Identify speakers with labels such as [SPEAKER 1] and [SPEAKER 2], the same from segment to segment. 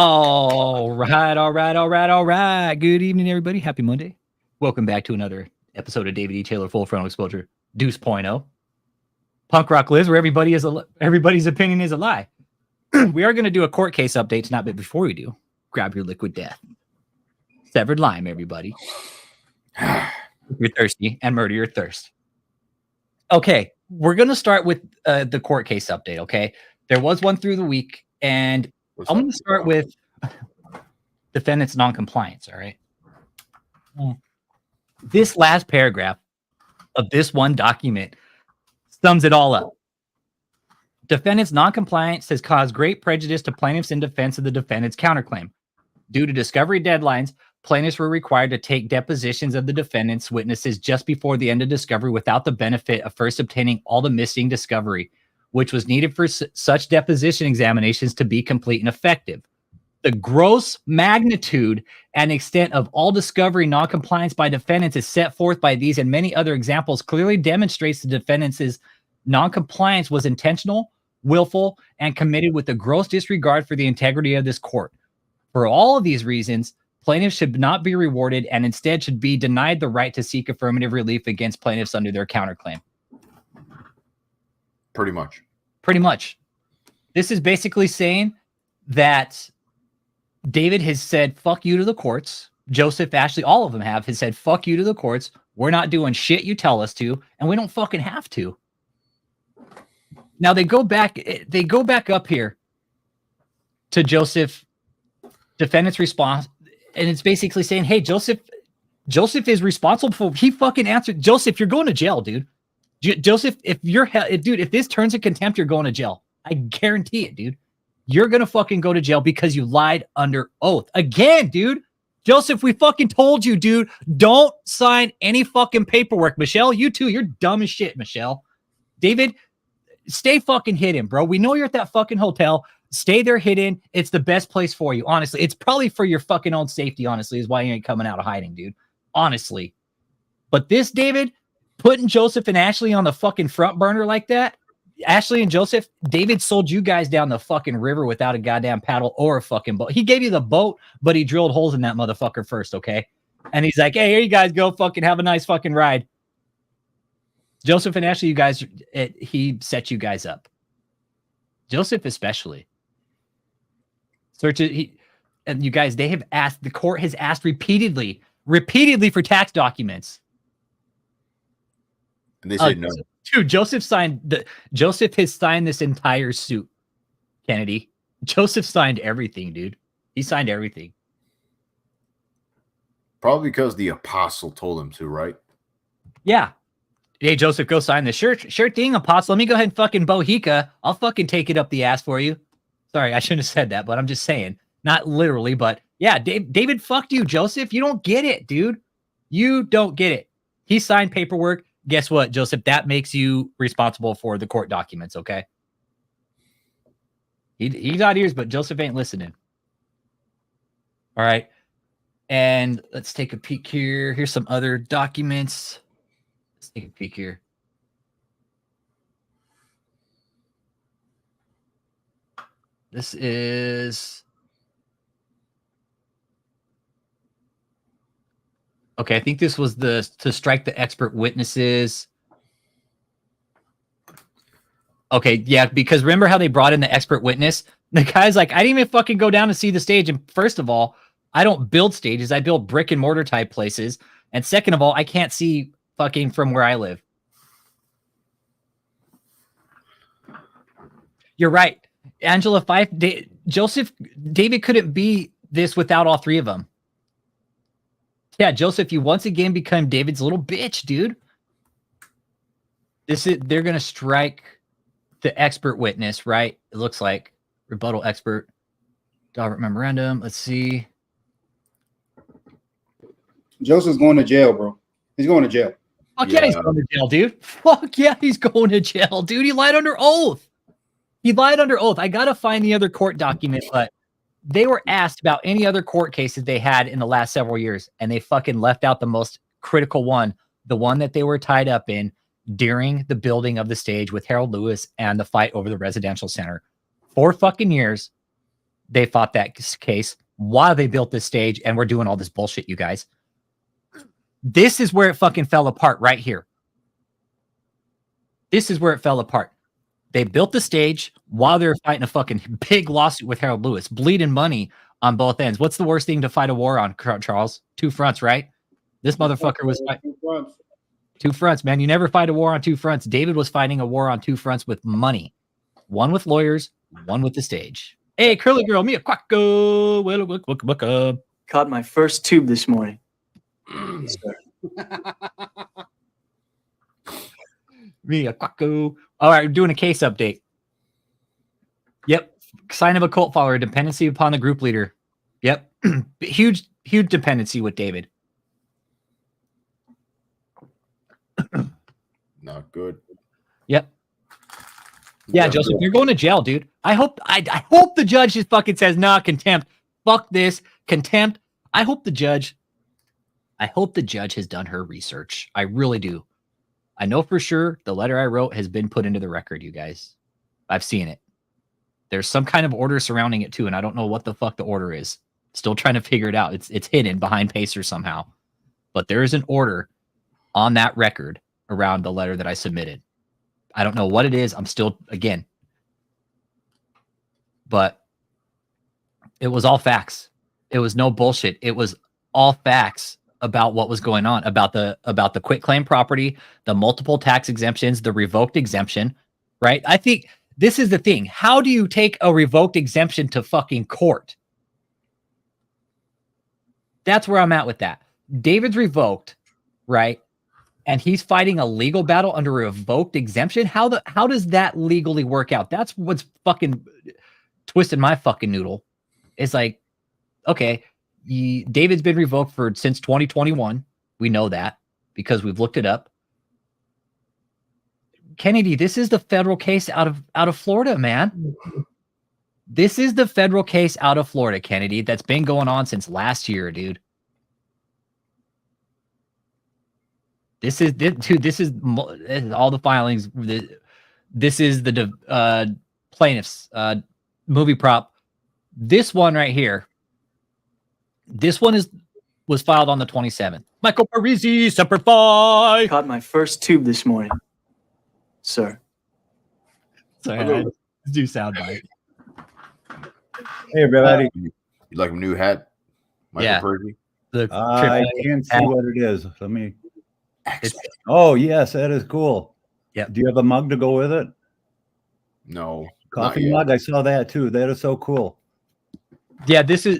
[SPEAKER 1] All right. Good evening, everybody. Happy Monday. Welcome back to another episode of David E. Taylor Full Frontal Exposure Deuce.0. Punk Rock Liz, where everybody's opinion is a lie. We are going to do a court case update tonight, but before we do, grab your liquid death. Severed lime, everybody. If you're thirsty, and murder your thirst. Okay, we're going to start with the court case update, okay? There was one through the week, and I'm going to start with defendant's non-compliance, all right? This last paragraph of this one document sums it all up. Defendant's non-compliance has caused great prejudice to plaintiffs in defense of the defendant's counterclaim. Due to discovery deadlines, plaintiffs were required to take depositions of the defendant's witnesses just before the end of discovery without the benefit of first obtaining all the missing discovery, which was needed for such deposition examinations to be complete and effective. The gross magnitude and extent of all discovery non-compliance by defendants is set forth by these and many other examples clearly demonstrates the defendant's non-compliance was intentional, willful, and committed with a gross disregard for the integrity of this court. For all of these reasons, plaintiffs should not be rewarded and instead should be denied the right to seek affirmative relief against plaintiffs under their counterclaim.
[SPEAKER 2] Pretty much.
[SPEAKER 1] Pretty much. This is basically saying that David has said, fuck you to the courts. Joseph, Ashley, all of them has said, fuck you to the courts. We're not doing shit you tell us to, and we don't fucking have to. Now they go back up here to Joseph, defendant's response, and it's basically saying, hey, Joseph is responsible for, he fucking answered. Joseph, you're going to jail, dude. Joseph, if this turns to contempt, you're going to jail. I guarantee it, dude. You're going to fucking go to jail because you lied under oath. Again, dude. Joseph, we fucking told you, dude. Don't sign any fucking paperwork. Michelle, you too. You're dumb as shit, Michelle. David, stay fucking hidden, bro. We know you're at that fucking hotel. Stay there hidden. It's the best place for you, honestly. It's probably for your fucking own safety, honestly, is why you ain't coming out of hiding, dude. Honestly. But this, David, putting Joseph and Ashley on the fucking front burner like that, Ashley and Joseph, David sold you guys down the fucking river without a goddamn paddle or a fucking boat. He gave you the boat, but he drilled holes in that motherfucker first, okay? And he's like, hey, here you guys go, fucking have a nice fucking ride. Joseph and Ashley, you guys, he set you guys up. Joseph especially. And you guys, they have asked, the court has asked repeatedly for tax documents.
[SPEAKER 2] And they said no.
[SPEAKER 1] Dude, Joseph has signed this entire suit, Kennedy. Joseph signed everything, dude. He signed everything.
[SPEAKER 2] Probably because the apostle told him to, right?
[SPEAKER 1] Yeah. Hey, Joseph, go sign this. Sure thing, apostle. Let me go ahead and fucking bohica. I'll fucking take it up the ass for you. Sorry, I shouldn't have said that, but I'm just saying. Not literally, but yeah, David fucked you, Joseph. You don't get it, dude. You don't get it. He signed paperwork. Guess what, Joseph? That makes you responsible for the court documents, okay? He got ears, but Joseph ain't listening. All right. And let's take a peek here. Here's some other documents. Let's take a peek here. This is... Okay, I think this was to strike the expert witnesses. Okay, yeah, because remember how they brought in the expert witness? The guy's like, I didn't even fucking go down to see the stage. And first of all, I don't build stages. I build brick and mortar type places. And second of all, I can't see fucking from where I live. You're right. Angela Fife, Joseph, David couldn't be this without all three of them. Yeah, Joseph, you once again become David's little bitch, dude. They're gonna strike the expert witness, right? It looks like rebuttal expert. Daubert memorandum. Let's see.
[SPEAKER 3] Joseph's going to jail, bro. He's going to jail.
[SPEAKER 1] Fuck yeah, he's going to jail, dude. Fuck yeah, he's going to jail, dude. He lied under oath. I gotta find the other court document, but they were asked about any other court cases they had in the last several years, and they fucking left out the most critical one, the one that they were tied up in during the building of the stage with Harold Lewis and the fight over the residential center. 4 fucking years. they fought that case while they built this stage, and we're doing all this bullshit, you guys. This is where it fucking fell apart right here. This is where it fell apart. They built the stage while they were fighting a fucking big lawsuit with Harold Lewis, bleeding money on both ends. What's the worst thing to fight a war on, Charles? Two fronts, right? This motherfucker was fighting two fronts, man. You never fight a war on two fronts. David was fighting a war on two fronts with money. One with lawyers, one with the stage. Hey, curly girl, me a quacko.
[SPEAKER 4] Caught my first tube this morning.
[SPEAKER 1] Me a quacko. All right, we're doing a case update. Yep. Sign of a cult follower, dependency upon the group leader. Yep. huge dependency with David.
[SPEAKER 2] Not good.
[SPEAKER 1] Yep. Yeah, Joseph, you're going to jail, dude. I hope the judge just fucking says, nah, contempt. Fuck this. Contempt. I hope the judge has done her research. I really do. I know for sure the letter I wrote has been put into the record, you guys. I've seen it. There's some kind of order surrounding it too, and I don't know what the fuck the order is. Still trying to figure it out. It's hidden behind Pacer somehow. But there is an order on that record around the letter that I submitted. I don't know what it is. I'm still, again. But it was all facts. It was no bullshit. It was all facts about what was going on, about the quitclaim property, the multiple tax exemptions, the revoked exemption, right? I think this is the thing. How do you take a revoked exemption to fucking court? That's where I'm at with that. David's revoked, right? And he's fighting a legal battle under a revoked exemption. How does that legally work out? That's what's fucking twisted my fucking noodle. It's like, okay, David's been revoked since 2021. We know that because we've looked it up. Kennedy, this is the federal case out of Florida, man. This is the federal case out of Florida, Kennedy, that's been going on since last year, dude. This is all the filings. This is the plaintiff's movie prop. This one right here. This one was filed on the 27th. Michael Parisi, Semper Fi.
[SPEAKER 4] Caught my first tube this morning, sir.
[SPEAKER 1] Sorry, let's do soundbite.
[SPEAKER 5] Hey, everybody.
[SPEAKER 2] You like a new hat? Michael
[SPEAKER 1] Yeah.
[SPEAKER 2] Purdy?
[SPEAKER 5] I can't see what it is. Let me. Oh, yes, that is cool.
[SPEAKER 1] Yeah.
[SPEAKER 5] Do you have a mug to go with it?
[SPEAKER 2] No.
[SPEAKER 5] Coffee mug? I saw that too. That is so cool.
[SPEAKER 1] Yeah, this is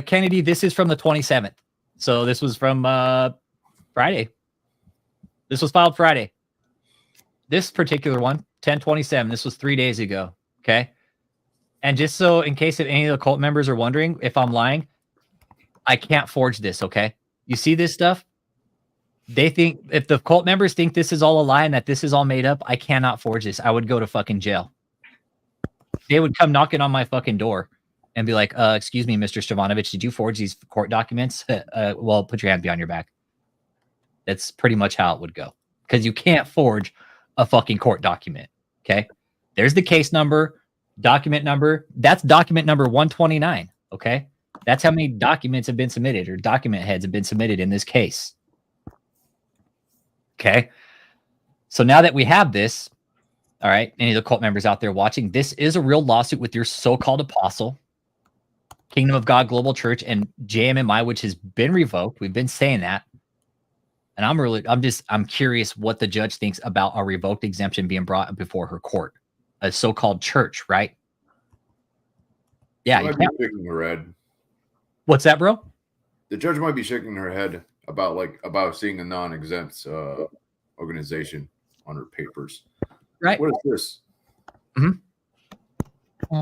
[SPEAKER 1] Kennedy. This is from the 27th. So this was from Friday. This was filed Friday. This particular one, 10/27. This was 3 days ago. Okay. And just so in case if any of the cult members are wondering if I'm lying, I can't forge this. Okay. You see this stuff? They think if the cult members think this is all a lie and that this is all made up, I cannot forge this. I would go to fucking jail. They would come knocking on my fucking door and be like, excuse me, Mr. Stavanovich, did you forge these court documents? Well, put your hand behind your back. That's pretty much how it would go. Because you can't forge a fucking court document. Okay. There's the case number, document number. That's document number 129. Okay. That's how many documents have been submitted or document heads have been submitted in this case. Okay. So now that we have this, all right, any of the cult members out there watching, this is a real lawsuit with your so-called apostle, Kingdom of God Global Church, and JMMI, which has been revoked. We've been saying that. And I'm curious what the judge thinks about a revoked exemption being brought before her court, a so-called church, right? Yeah.
[SPEAKER 2] Might be shaking her head.
[SPEAKER 1] What's that, bro?
[SPEAKER 2] The judge might be shaking her head about seeing a non-exempt organization on her papers.
[SPEAKER 1] Right.
[SPEAKER 2] What is this?
[SPEAKER 1] Mm-hmm.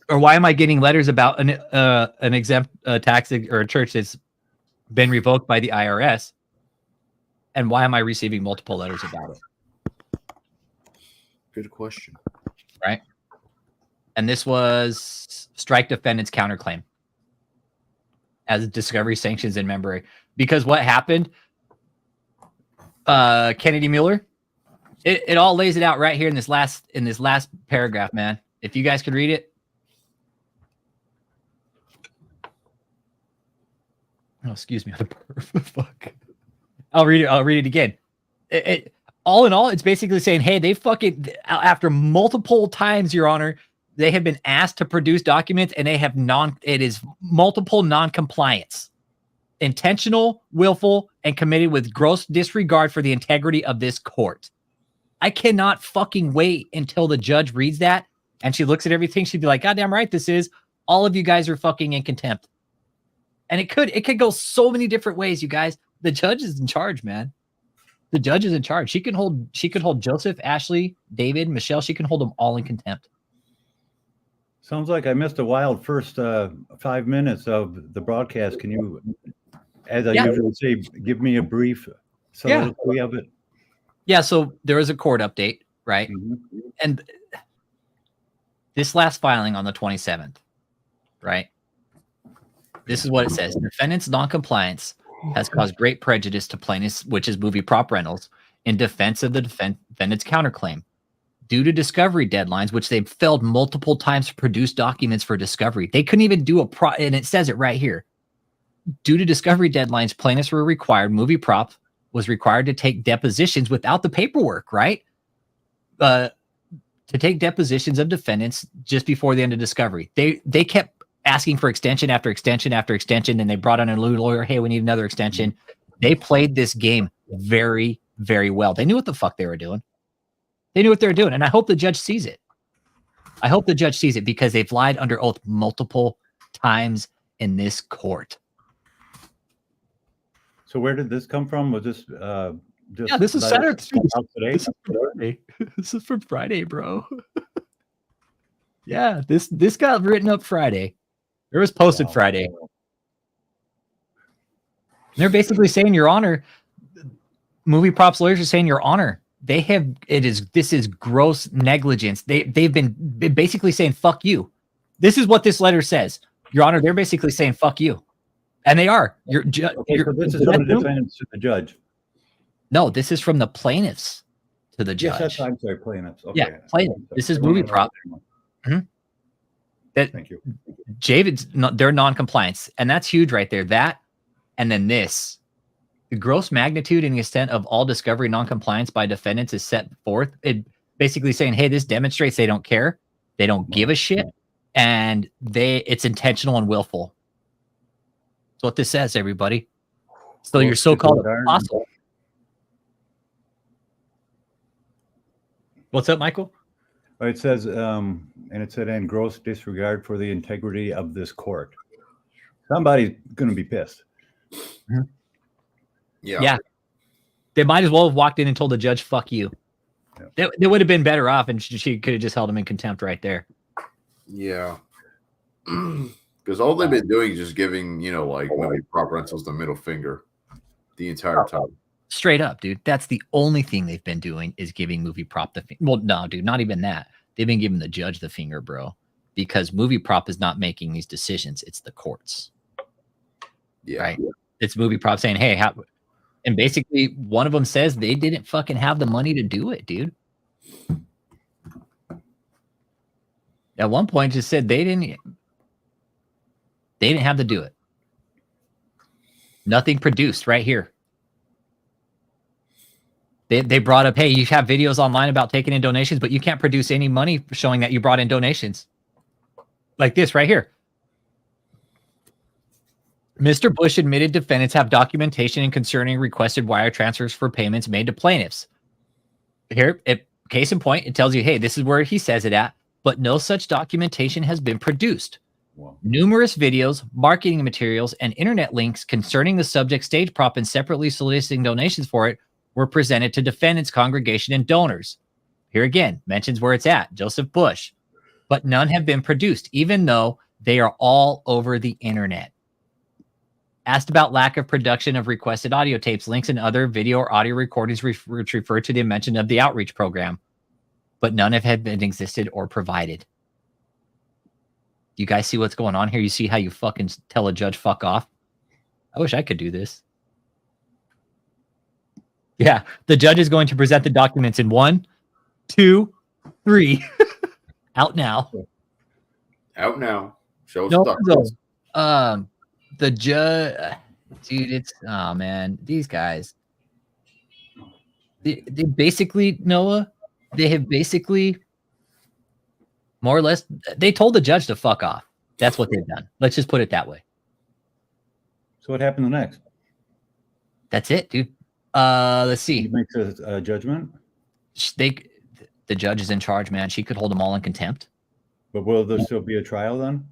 [SPEAKER 1] Or why am I getting letters about an exempt tax or a church that's been revoked by the IRS? And why am I receiving multiple letters about it?
[SPEAKER 2] Good question.
[SPEAKER 1] Right. And this was strike defendant's counterclaim as discovery sanctions in memory. Because what happened, Kennedy Mueller, it all lays it out right here in this last paragraph, man. If you guys could read it. Oh, excuse me. Fuck. I'll read it again. All in all, it's basically saying, hey, they fucking, after multiple times, Your Honor, they have been asked to produce documents and they have it is multiple non-compliance. Intentional, willful, and committed with gross disregard for the integrity of this court. I cannot fucking wait until the judge reads that and she looks at everything. She'd be like, God damn right this is. All of you guys are fucking in contempt. And it could go so many different ways, you guys. The judge is in charge, man. The judge is in charge. She could hold Joseph, Ashley, David, Michelle. She can hold them all in contempt.
[SPEAKER 5] Sounds like I missed a wild first 5 minutes of the broadcast. Can you, as I usually say, give me a brief soliloquy of it?
[SPEAKER 1] Yeah, so there was a court update, right? Mm-hmm. And this last filing on the 27th, right? This is what it says. Defendant's noncompliance has caused great prejudice to plaintiffs, which is movie prop rentals, in defense of the defendant's counterclaim. Due to discovery deadlines, which they've failed multiple times to produce documents for discovery. They couldn't even do and it says it right here. Due to discovery deadlines, plaintiffs were required, movie prop was required to take depositions without the paperwork, right? To take depositions of defendants just before the end of discovery. They kept asking for extension after extension after extension. Then they brought on a new lawyer. Hey, we need another extension. They played this game very, very well. They knew what the fuck they were doing. They knew what they were doing. And I hope the judge sees it. I hope the judge sees it because they've lied under oath multiple times in this court.
[SPEAKER 5] So where did this come from? Was this just
[SPEAKER 1] this is Saturday.
[SPEAKER 5] Today?
[SPEAKER 1] This is from Friday, bro. Yeah, this got written up Friday. It was posted Friday. They're basically saying, Your Honor, movie props lawyers are saying, Your Honor, this is gross negligence. They've been basically saying, fuck you. This is what this letter says. Your Honor, they're basically saying, fuck you. And they are.
[SPEAKER 5] So this is from the defendants to the judge.
[SPEAKER 1] No, this is from the plaintiffs to the judge.
[SPEAKER 5] Yes, I'm sorry, plaintiffs. Okay.
[SPEAKER 1] Yeah, plaintiffs. This is movie prop. Mm-hmm.
[SPEAKER 5] Thank you.
[SPEAKER 1] They're non-compliance, and that's huge right there. That, and then this, the gross magnitude and the extent of all discovery non-compliance by defendants is set forth. It basically saying, hey, this demonstrates they don't care, they don't give a shit, and it's intentional and willful. That's what this says, everybody. So your so-called apostle. What's up, Michael?
[SPEAKER 5] It says, and it said, in gross disregard for the integrity of this court. Somebody's going to be pissed.
[SPEAKER 2] Yeah.
[SPEAKER 1] Yeah. They might as well have walked in and told the judge, fuck you. Yeah. They would have been better off, and she could have just held him in contempt right there.
[SPEAKER 2] Yeah. Because all they've been doing is just giving, like movie prop rentals the middle finger the entire time.
[SPEAKER 1] Straight up, dude. That's the only thing they've been doing is giving movie prop the finger. Well, no, dude, not even that. They've been giving the judge the finger, bro. Because movie prop is not making these decisions. It's the courts.
[SPEAKER 2] Yeah.
[SPEAKER 1] Right? It's movie prop saying, hey, and basically one of them says they didn't fucking have the money to do it, dude. At one point just said they didn't have to do it. Nothing produced right here. They brought up, hey, you have videos online about taking in donations, but you can't produce any money showing that you brought in donations. Like this right here. Mr. Bush admitted defendants have documentation concerning requested wire transfers for payments made to plaintiffs. Here, case in point, it tells you, hey, this is where he says it at, but no such documentation has been produced. Wow. Numerous videos, marketing materials, and internet links concerning the subject stage prop and separately soliciting donations for it were presented to defendants, congregation, and donors. Here again, mentions where it's at, Joseph Bush. But none have been produced, even though they are all over the internet. Asked about lack of production of requested audio tapes, links, and other video or audio recordings which refer to the mention of the outreach program. But none have been existed or provided. You guys see what's going on here? You see how you fucking tell a judge fuck off? I wish I could do this. Yeah, the judge is going to present the documents in 1, 2, 3. Out now.
[SPEAKER 2] Out now. Show
[SPEAKER 1] no,
[SPEAKER 2] us documents.
[SPEAKER 1] The judge. Dude, it's oh man, these guys. They basically, Noah, they have basically more or less they told the judge to fuck off. That's what they've done. Let's just put it that way.
[SPEAKER 5] So what happened next?
[SPEAKER 1] That's it, dude. Let's
[SPEAKER 5] He
[SPEAKER 1] see.
[SPEAKER 5] makes a judgment,
[SPEAKER 1] The judge is in charge, man. She could hold them all in contempt.
[SPEAKER 5] but will there still be a trial then?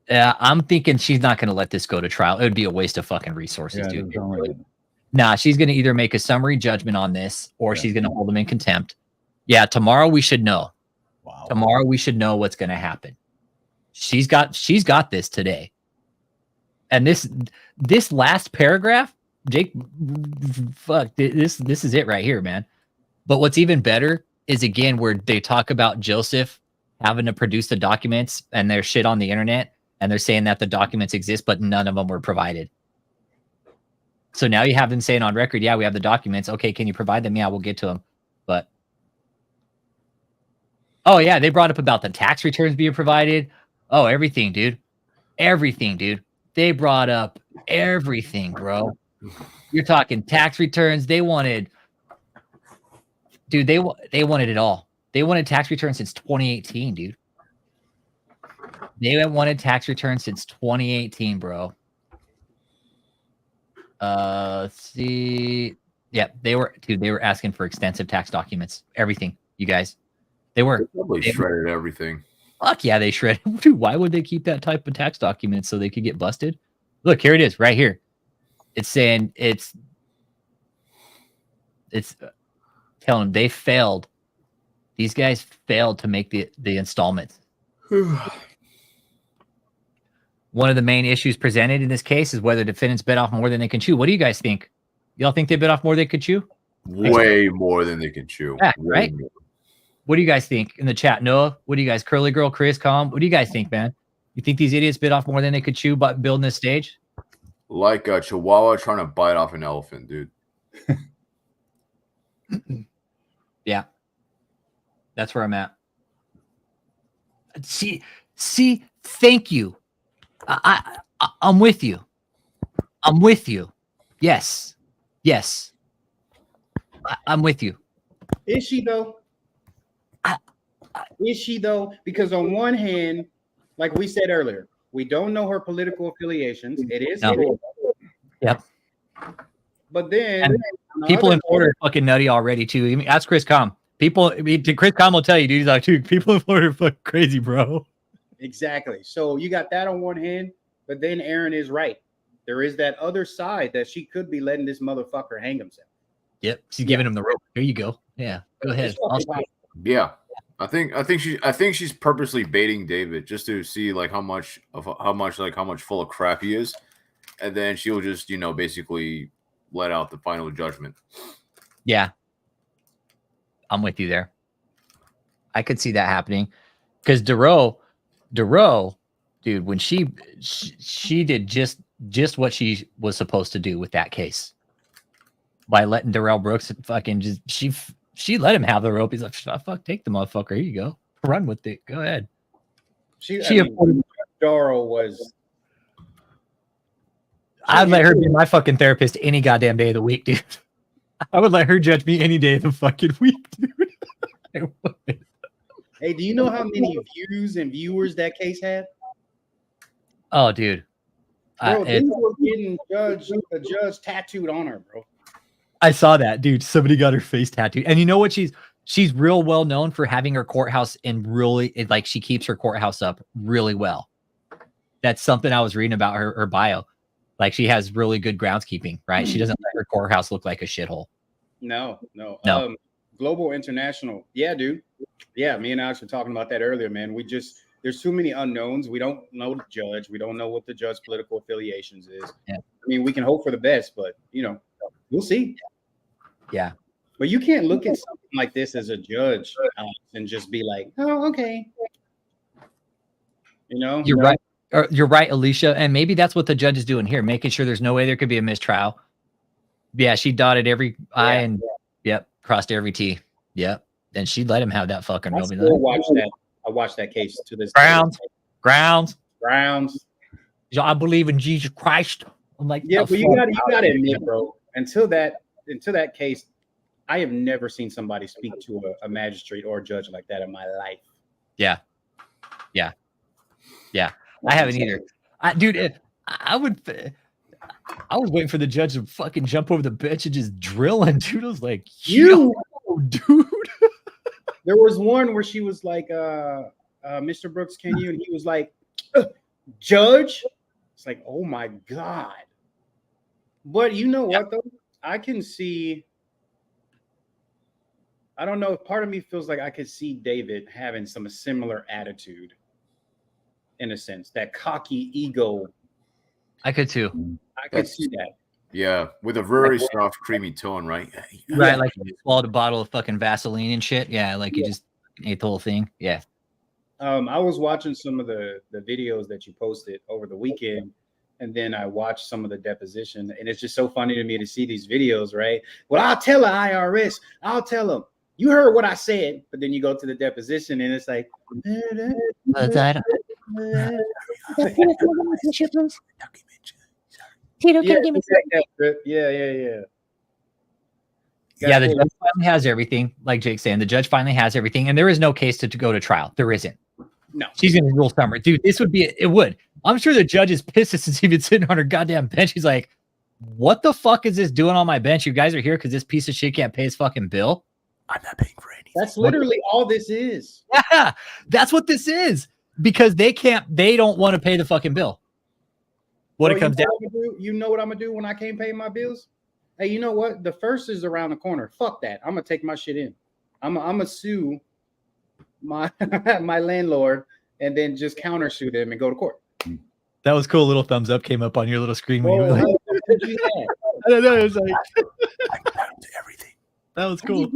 [SPEAKER 1] I'm thinking she's not going to let this go to trial. It would be a waste of fucking resources,
[SPEAKER 5] Yeah, it
[SPEAKER 1] dude.
[SPEAKER 5] doesn't sound like it.
[SPEAKER 1] Nah, she's going to either make a summary judgment on this or
[SPEAKER 5] Yeah.
[SPEAKER 1] she's going to hold them in contempt. Yeah, tomorrow we should know.
[SPEAKER 5] Wow.
[SPEAKER 1] Tomorrow we should know what's going to happen. She's got this today. And this last paragraph, Jake, fuck, this is it right here, man. But what's even better is again where they talk about Joseph having to produce the documents and there's shit on the internet and they're saying that the documents exist, but none of them were provided. So now you have them saying on record, yeah, we have the documents. Okay, can you provide them? Yeah, we'll get to them. But oh yeah, they brought up about the tax returns being provided. Oh, everything, dude. Everything, dude. They brought up everything, bro. You're talking tax returns. They wanted, dude, they wanted it all. They wanted tax returns since 2018, dude. They haven't wanted tax returns since 2018, bro. Let's see. Yeah, they were asking for extensive tax documents. Everything, you guys. They were.
[SPEAKER 2] Probably shredded everything.
[SPEAKER 1] Fuck yeah, they shredded. Dude, why would they keep that type of tax document so they could get busted? Look, here it is, right here. It's saying it's telling them they failed. These guys failed to make the installments. One of the main issues presented in this case is whether defendants bit off more than they can chew. What do you guys think? Y'all think they bit off more than they could chew?
[SPEAKER 2] Way more than they can chew.
[SPEAKER 1] Yeah,
[SPEAKER 2] Way
[SPEAKER 1] right?
[SPEAKER 2] more.
[SPEAKER 1] What do you guys think in the chat? Noah, what do you guys? Curly Girl, Chris, Calm. What do you guys think, man? You think these idiots bit off more than they could chew by building this stage?
[SPEAKER 2] Like a chihuahua trying to bite off an elephant, dude.
[SPEAKER 1] Yeah. That's where I'm at. See, thank you. I'm with you. I'm with you. Yes. I'm with you.
[SPEAKER 3] Is she though? Is she though? Because on one hand, like we said earlier, we don't know her political affiliations. It is
[SPEAKER 1] No.
[SPEAKER 3] hidden.
[SPEAKER 1] Yep.
[SPEAKER 3] But then
[SPEAKER 1] And people in Florida are fucking nutty already too. I mean, ask Chris Com. Chris Com will tell you, dude. He's like, dude, people in Florida are fucking crazy, bro.
[SPEAKER 3] Exactly. So you got that on one hand, but then Aaron is right. There is that other side that she could be letting this motherfucker hang himself.
[SPEAKER 1] Yep. She's giving him the rope. Here you go. Yeah. Go ahead.
[SPEAKER 2] Yeah. I think she's purposely baiting David just to see like how much full of crap he is. And then she'll just, basically let out the final judgment.
[SPEAKER 1] Yeah. I'm with you there. I could see that happening. Because Duro, dude, when she did just what she was supposed to do with that case. By letting Darrell Brooks fucking just she let him have the rope. He's like, fuck, take the motherfucker. Here you go. Run with it. Go ahead.
[SPEAKER 3] Doro was.
[SPEAKER 1] I'd let her be my fucking therapist any goddamn day of the week, dude. I would let her judge me any day of the fucking week, dude.
[SPEAKER 3] Hey, do you know how many views and viewers that case had?
[SPEAKER 1] Oh, dude.
[SPEAKER 3] Bro, they were getting the judge tattooed on her, bro.
[SPEAKER 1] I saw that, dude. Somebody got her face tattooed. And you know what? She's real well known for having her courthouse she keeps her courthouse up really well. That's something I was reading about her bio. Like she has really good groundskeeping, right? She doesn't let her courthouse look like a shithole.
[SPEAKER 3] No. Global International. Yeah, dude. Yeah, me and Alex were talking about that earlier, man. There's too many unknowns. We don't know the judge. We don't know what the judge's political affiliations is. Yeah. I mean, we can hope for the best, but we'll see.
[SPEAKER 1] Yeah.
[SPEAKER 3] But you can't look at something like this as a judge and just be like, oh, okay.
[SPEAKER 1] You're right. You're right, Alicia. And maybe that's what the judge is doing here, making sure there's no way there could be a mistrial. Yeah, she dotted every I and crossed every T. Yep. And she'd let him have that fucking rope.
[SPEAKER 3] I watched that case to this
[SPEAKER 1] Grounds.
[SPEAKER 3] day.
[SPEAKER 1] I believe in Jesus Christ. I'm like,
[SPEAKER 3] yeah,
[SPEAKER 1] the
[SPEAKER 3] but you
[SPEAKER 1] fuck?
[SPEAKER 3] gotta admit, bro. Until that case, I have never seen somebody speak to a magistrate or a judge like that in my life.
[SPEAKER 1] Yeah. I haven't either. Dude, I was waiting for the judge to fucking jump over the bench and just drill him, dude. I was like,
[SPEAKER 3] You,
[SPEAKER 1] dude.
[SPEAKER 3] there was one where she was like, Mr. Brooks, can you? And he was like, Judge. It's like, oh my God. But you know what, though? I can see, I don't know, part of me feels like I could see David having some similar attitude in a sense, that cocky ego.
[SPEAKER 1] I could too.
[SPEAKER 3] I could see that.
[SPEAKER 2] Yeah, with a very soft, creamy tone, right?
[SPEAKER 1] Right, like you swallowed a bottle of fucking Vaseline and shit. Yeah, like you just ate the whole thing. Yeah.
[SPEAKER 3] I was watching some of the videos that you posted over the weekend, and then I watched some of the deposition, and it's just so funny to me to see these videos, right? Well, I'll tell the IRS, I'll tell them, you heard what I said, but then you go to the deposition, and it's like,
[SPEAKER 6] Tito, can you give me
[SPEAKER 3] yeah.
[SPEAKER 1] Yeah, the judge finally has everything, like Jake's saying. The judge finally has everything, and there is no case to go to trial. There isn't.
[SPEAKER 3] No.
[SPEAKER 1] She's going to rule summary. Dude, this would be, it would. I'm sure the judge is pissed since he's been sitting on her goddamn bench. He's like, what the fuck is this doing on my bench? You guys are here because this piece of shit can't pay his fucking bill?
[SPEAKER 2] I'm not paying for anything.
[SPEAKER 3] That's literally all this is.
[SPEAKER 1] Yeah, that's what this is. Because they don't want to pay the fucking bill. What it comes down
[SPEAKER 3] to. You know what I'm going to do when I can't pay my bills? Hey, you know what? The first is around the corner. Fuck that. I'm going to take my shit in. I'm going to sue my my landlord and then just countersue them and go to court.
[SPEAKER 1] That was cool. A little thumbs up came up on your little screen. When you were like,
[SPEAKER 3] I
[SPEAKER 1] don't know. It was like,
[SPEAKER 2] I found everything.
[SPEAKER 1] That was cool.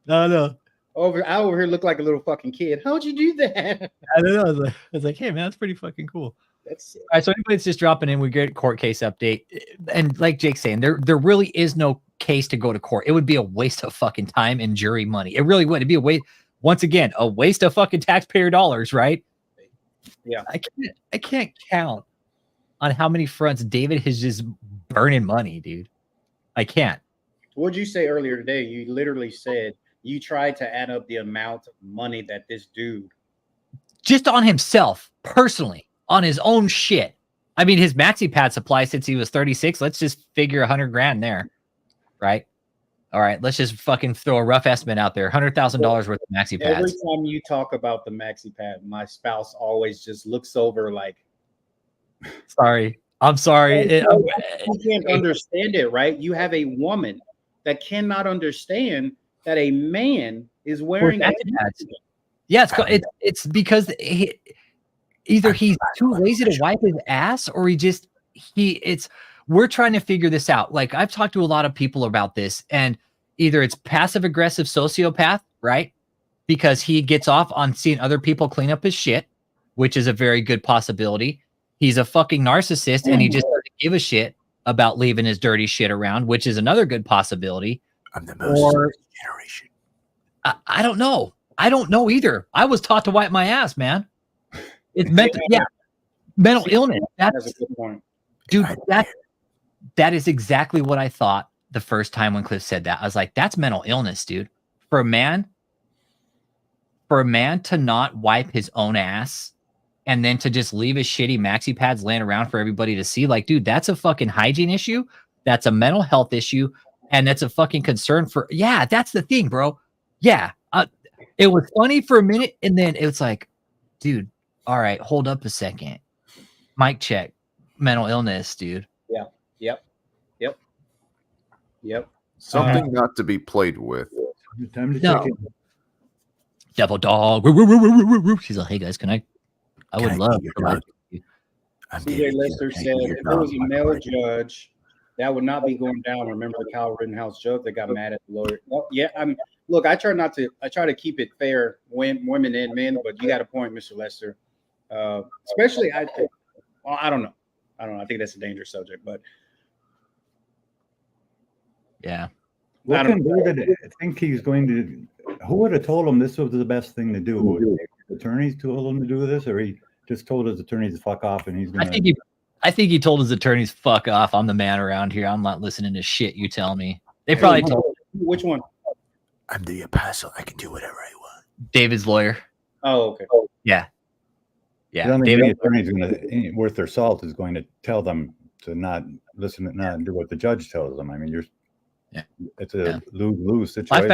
[SPEAKER 3] No.
[SPEAKER 1] I
[SPEAKER 3] over here look like a little fucking kid. How'd you do that?
[SPEAKER 1] I don't know. I was like, hey man, that's pretty fucking cool.
[SPEAKER 3] That's it.
[SPEAKER 1] All right, so anybody that's just dropping in, we get a court case update. And like Jake's saying, there really is no case to go to court. It would be a waste of fucking time and jury money. It really would. It'd be a waste, once again, a waste of fucking taxpayer dollars, right?
[SPEAKER 3] Yeah.
[SPEAKER 1] I can't count on how many fronts David is just burning money, dude. I can't.
[SPEAKER 3] What'd you say earlier today? You literally said you tried to add up the amount of money that this dude
[SPEAKER 1] just on himself, personally, on his own shit. I mean, his maxi pad supply since he was 36. Let's just figure $100,000 there, right? All right, let's just fucking throw a rough estimate out there. $100,000 worth of maxi pads.
[SPEAKER 3] Every time you talk about the maxi pad, my spouse always just looks over like,
[SPEAKER 1] sorry. I'm sorry.
[SPEAKER 3] You can't understand it, right? You have a woman that cannot understand that a man is wearing
[SPEAKER 1] maxi pads. Yeah, it's because either he's too lazy to wipe his ass, or we're trying to figure this out. Like, I've talked to a lot of people about this, and either it's passive aggressive sociopath, right? Because he gets off on seeing other people clean up his shit, which is a very good possibility. He's a fucking narcissist and he just doesn't give a shit about leaving his dirty shit around, which is another good possibility.
[SPEAKER 2] I'm the most generation.
[SPEAKER 1] I don't know. I don't know either. I was taught to wipe my ass, man. It's mental illness.
[SPEAKER 3] That's a good point.
[SPEAKER 1] Dude, that is exactly what I thought the first time when Cliff said that. I was like, that's mental illness, dude. For a man to not wipe his own ass and then to just leave his shitty maxi pads laying around for everybody to see, like, dude, that's a fucking hygiene issue. That's a mental health issue. And that's a fucking concern that's the thing, bro. Yeah. It was funny for a minute. And then it was like, dude, all right, hold up a second. Mic check. Mental illness, dude.
[SPEAKER 3] Yeah. Yep.
[SPEAKER 2] Something not to be played with.
[SPEAKER 5] Time to check in.
[SPEAKER 1] Devil dog. She's like, hey guys, I would love to.
[SPEAKER 3] CJ Lester said if there was a male judge, that would not be going down. Remember the Kyle Rittenhouse judge that got mad at the lawyer? Well, yeah, I mean, look, I try to keep it fair, women and men, but you got a point, Mr. Lester. Especially, I don't know. I think that's a dangerous subject, but
[SPEAKER 1] yeah.
[SPEAKER 5] What can David think he's going to? Who would have told him this was the best thing to do? His attorneys told him to do this, or he just told his attorneys to fuck off, and he's going to.
[SPEAKER 1] I think he told his attorneys, "Fuck off! I'm the man around here. I'm not listening to shit you tell me." They probably told
[SPEAKER 3] Which one?
[SPEAKER 6] I'm the apostle. I can do whatever I want.
[SPEAKER 1] David's lawyer.
[SPEAKER 3] Oh, okay.
[SPEAKER 1] Yeah,
[SPEAKER 5] I
[SPEAKER 1] yeah.
[SPEAKER 5] don't think
[SPEAKER 1] David,
[SPEAKER 5] any attorney is going to, worth their salt, is going to tell them to not listen and not do what the judge tells them. I mean, it's a lose-lose situation.
[SPEAKER 1] I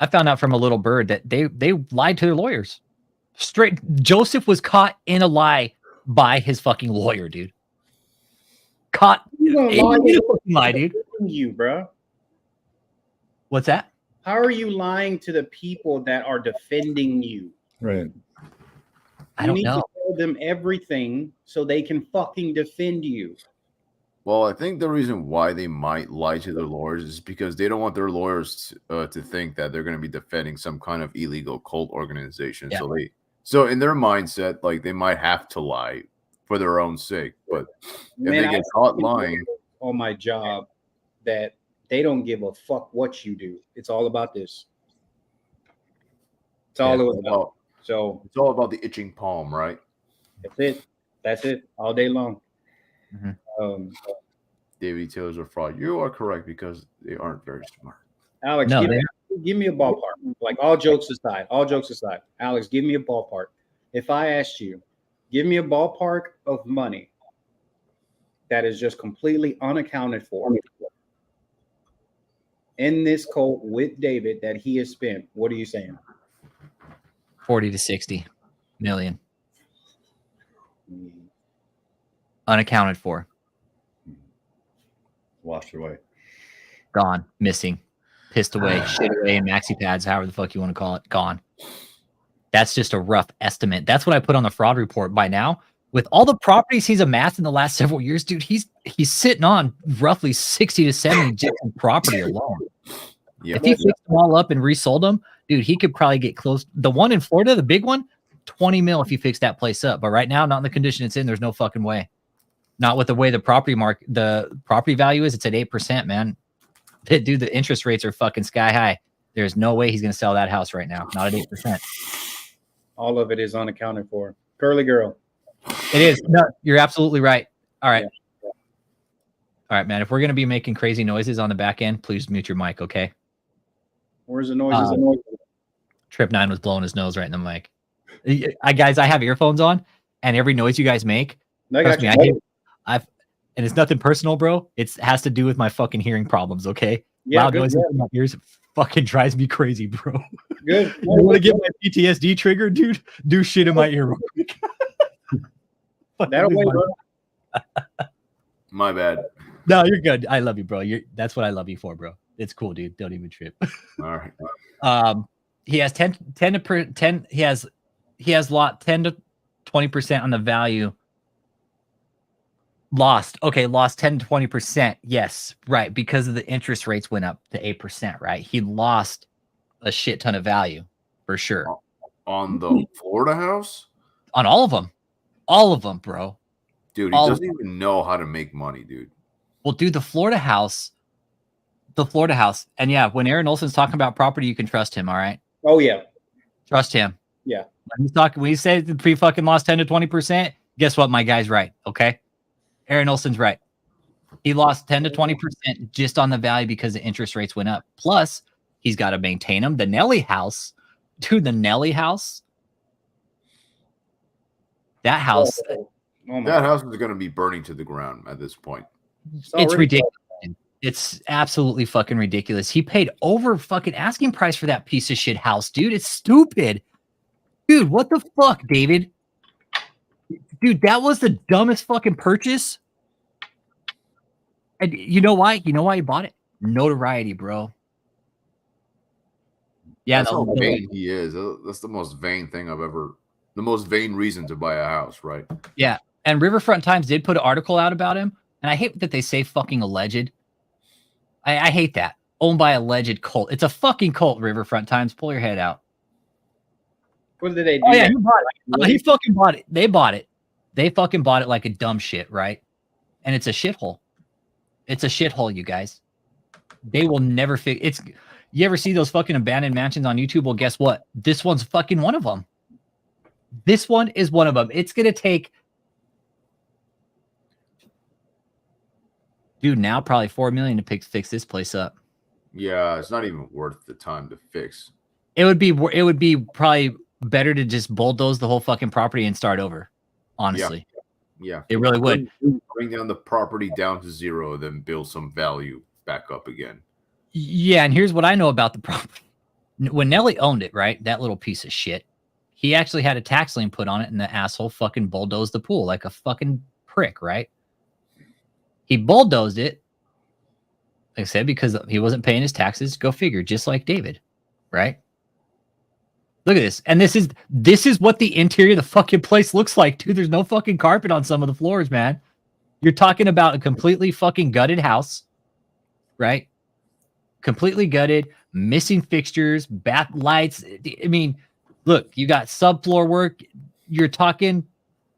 [SPEAKER 1] found out from a little bird that they lied to their lawyers. Straight. Joseph was caught in a lie by his fucking lawyer, dude. Caught in a fucking lie, dude.
[SPEAKER 3] You, bro.
[SPEAKER 1] What's that?
[SPEAKER 3] How are you lying to the people that are defending you?
[SPEAKER 5] Right.
[SPEAKER 1] I don't
[SPEAKER 3] You need
[SPEAKER 1] know.
[SPEAKER 3] to tell them everything so they can fucking defend you.
[SPEAKER 2] Well, I think the reason why they might lie to their lawyers is because they don't want their lawyers to think that they're going to be defending some kind of illegal cult organization.
[SPEAKER 1] Yeah.
[SPEAKER 2] So in their mindset, like they might have to lie for their own sake. But if they get caught lying
[SPEAKER 3] on my job, that they don't give a fuck what you do. It's all about this. It's all about. So
[SPEAKER 2] it's all about the itching palm, right?
[SPEAKER 3] That's it. That's it. All day long.
[SPEAKER 1] Mm-hmm.
[SPEAKER 2] David Taylor's a fraud. You are correct because they aren't very smart.
[SPEAKER 3] Alex,
[SPEAKER 1] No,
[SPEAKER 3] give me a ballpark. Like all jokes aside, Alex, give me a ballpark. If I asked you, give me a ballpark of money that is just completely unaccounted for in this cult with David that he has spent, what are you saying?
[SPEAKER 1] 40 to 60 million. Unaccounted for.
[SPEAKER 5] Washed away.
[SPEAKER 1] Gone. Missing. Pissed away. Shit away in maxi pads, however the fuck you want to call it. Gone. That's just a rough estimate. That's what I put on the fraud report. By now, with all the properties he's amassed in the last several years, dude, he's sitting on roughly 60 to 70 just in property alone.
[SPEAKER 2] Yep.
[SPEAKER 1] If he fixed them all up and resold them, dude, he could probably get close. The one in Florida, the big one, 20 mil if you fix that place up. But right now, not in the condition it's in, there's no fucking way. Not with the way the property value is. It's at 8%, man. Dude, the interest rates are fucking sky high. There's no way he's going to sell that house right now. Not at 8%.
[SPEAKER 3] All of it is unaccounted for. Curly girl.
[SPEAKER 1] It is. No, you're absolutely right. All right.
[SPEAKER 3] Yeah.
[SPEAKER 1] All right, man. If we're going to be making crazy noises on the back end, please mute your mic, okay?
[SPEAKER 3] Where's the noises?
[SPEAKER 1] Trip 9 was blowing his nose right in the mic. Guys, I have earphones on, and every noise you guys make, trust me, and it's nothing personal, bro. It has to do with my fucking hearing problems, okay?
[SPEAKER 3] Yeah,
[SPEAKER 1] loud noises in my ears fucking drives me crazy, bro.
[SPEAKER 3] Good.
[SPEAKER 1] You want to get my PTSD trigger, dude? Do shit in my ear real quick.
[SPEAKER 3] That'll wait, bro.
[SPEAKER 2] My bad.
[SPEAKER 1] No, you're good. I love you, bro. That's what I love you for, bro. It's cool, dude. Don't even trip.
[SPEAKER 2] All right.
[SPEAKER 1] He has 10 to 10. He has lot 10 to 20% on the value. Lost 10 to 20%. Yes, right, because of the interest rates went up to 8%, right? He lost a shit ton of value for sure.
[SPEAKER 2] On the Florida house?
[SPEAKER 1] On all of them, bro.
[SPEAKER 2] Dude, he doesn't even know how to make money, dude.
[SPEAKER 1] Well, dude, the Florida house, and yeah, when Aaron Olson's talking about property, you can trust him. All right.
[SPEAKER 3] Oh yeah,
[SPEAKER 1] trust him.
[SPEAKER 3] Yeah.
[SPEAKER 1] When he says the pre-fucking lost 10 to 20%, guess what? My guy's right. Okay. Aaron Olson's right. He lost 10 to 20% just on the value because the interest rates went up. Plus, he's got to maintain them. The Nelly house, dude, that house.
[SPEAKER 2] That house is going to be burning to the ground at this point.
[SPEAKER 1] It's ridiculous. It's absolutely fucking ridiculous. He paid over fucking asking price for that piece of shit house, dude. It's stupid. Dude, what the fuck, David? Dude, that was the dumbest fucking purchase. And you know why? You know why he bought it? Notoriety, bro. Yeah,
[SPEAKER 2] that's how vain he is. That's the most vain thing the most vain reason to buy a house, right?
[SPEAKER 1] Yeah. And Riverfront Times did put an article out about him. And I hate that they say fucking alleged. I hate that. Owned by alleged cult. It's a fucking cult, Riverfront Times. Pull your head out.
[SPEAKER 3] What did they do?
[SPEAKER 1] Oh, yeah, he bought it. He fucking bought it. They bought it. They fucking bought it like a dumb shit, right? And it's a shithole. It's a shithole, you guys. They will never fix it's. You ever see those fucking abandoned mansions on YouTube? Well, guess what? This one's fucking one of them. This one is one of them. It's going to take Dude, now probably $4 million to fix this place up.
[SPEAKER 2] Yeah, it's not even worth the time to fix.
[SPEAKER 1] It would be probably better to just bulldoze the whole fucking property and start over. Honestly.
[SPEAKER 2] Yeah.
[SPEAKER 1] It really would.
[SPEAKER 2] Bring down the property down to zero, then build some value back up again.
[SPEAKER 1] Yeah, and here's what I know about the property. When Nelly owned it, right? That little piece of shit. He actually had a tax lien put on it, and the asshole fucking bulldozed the pool like a fucking prick, right? He bulldozed it, like I said, because he wasn't paying his taxes. Go figure, just like David, right? Look at this. And this is what the interior of the fucking place looks like, dude. There's no fucking carpet on some of the floors, man. You're talking about a completely fucking gutted house, right? Completely gutted, missing fixtures, bath lights. I mean, look, you got subfloor work. You're talking,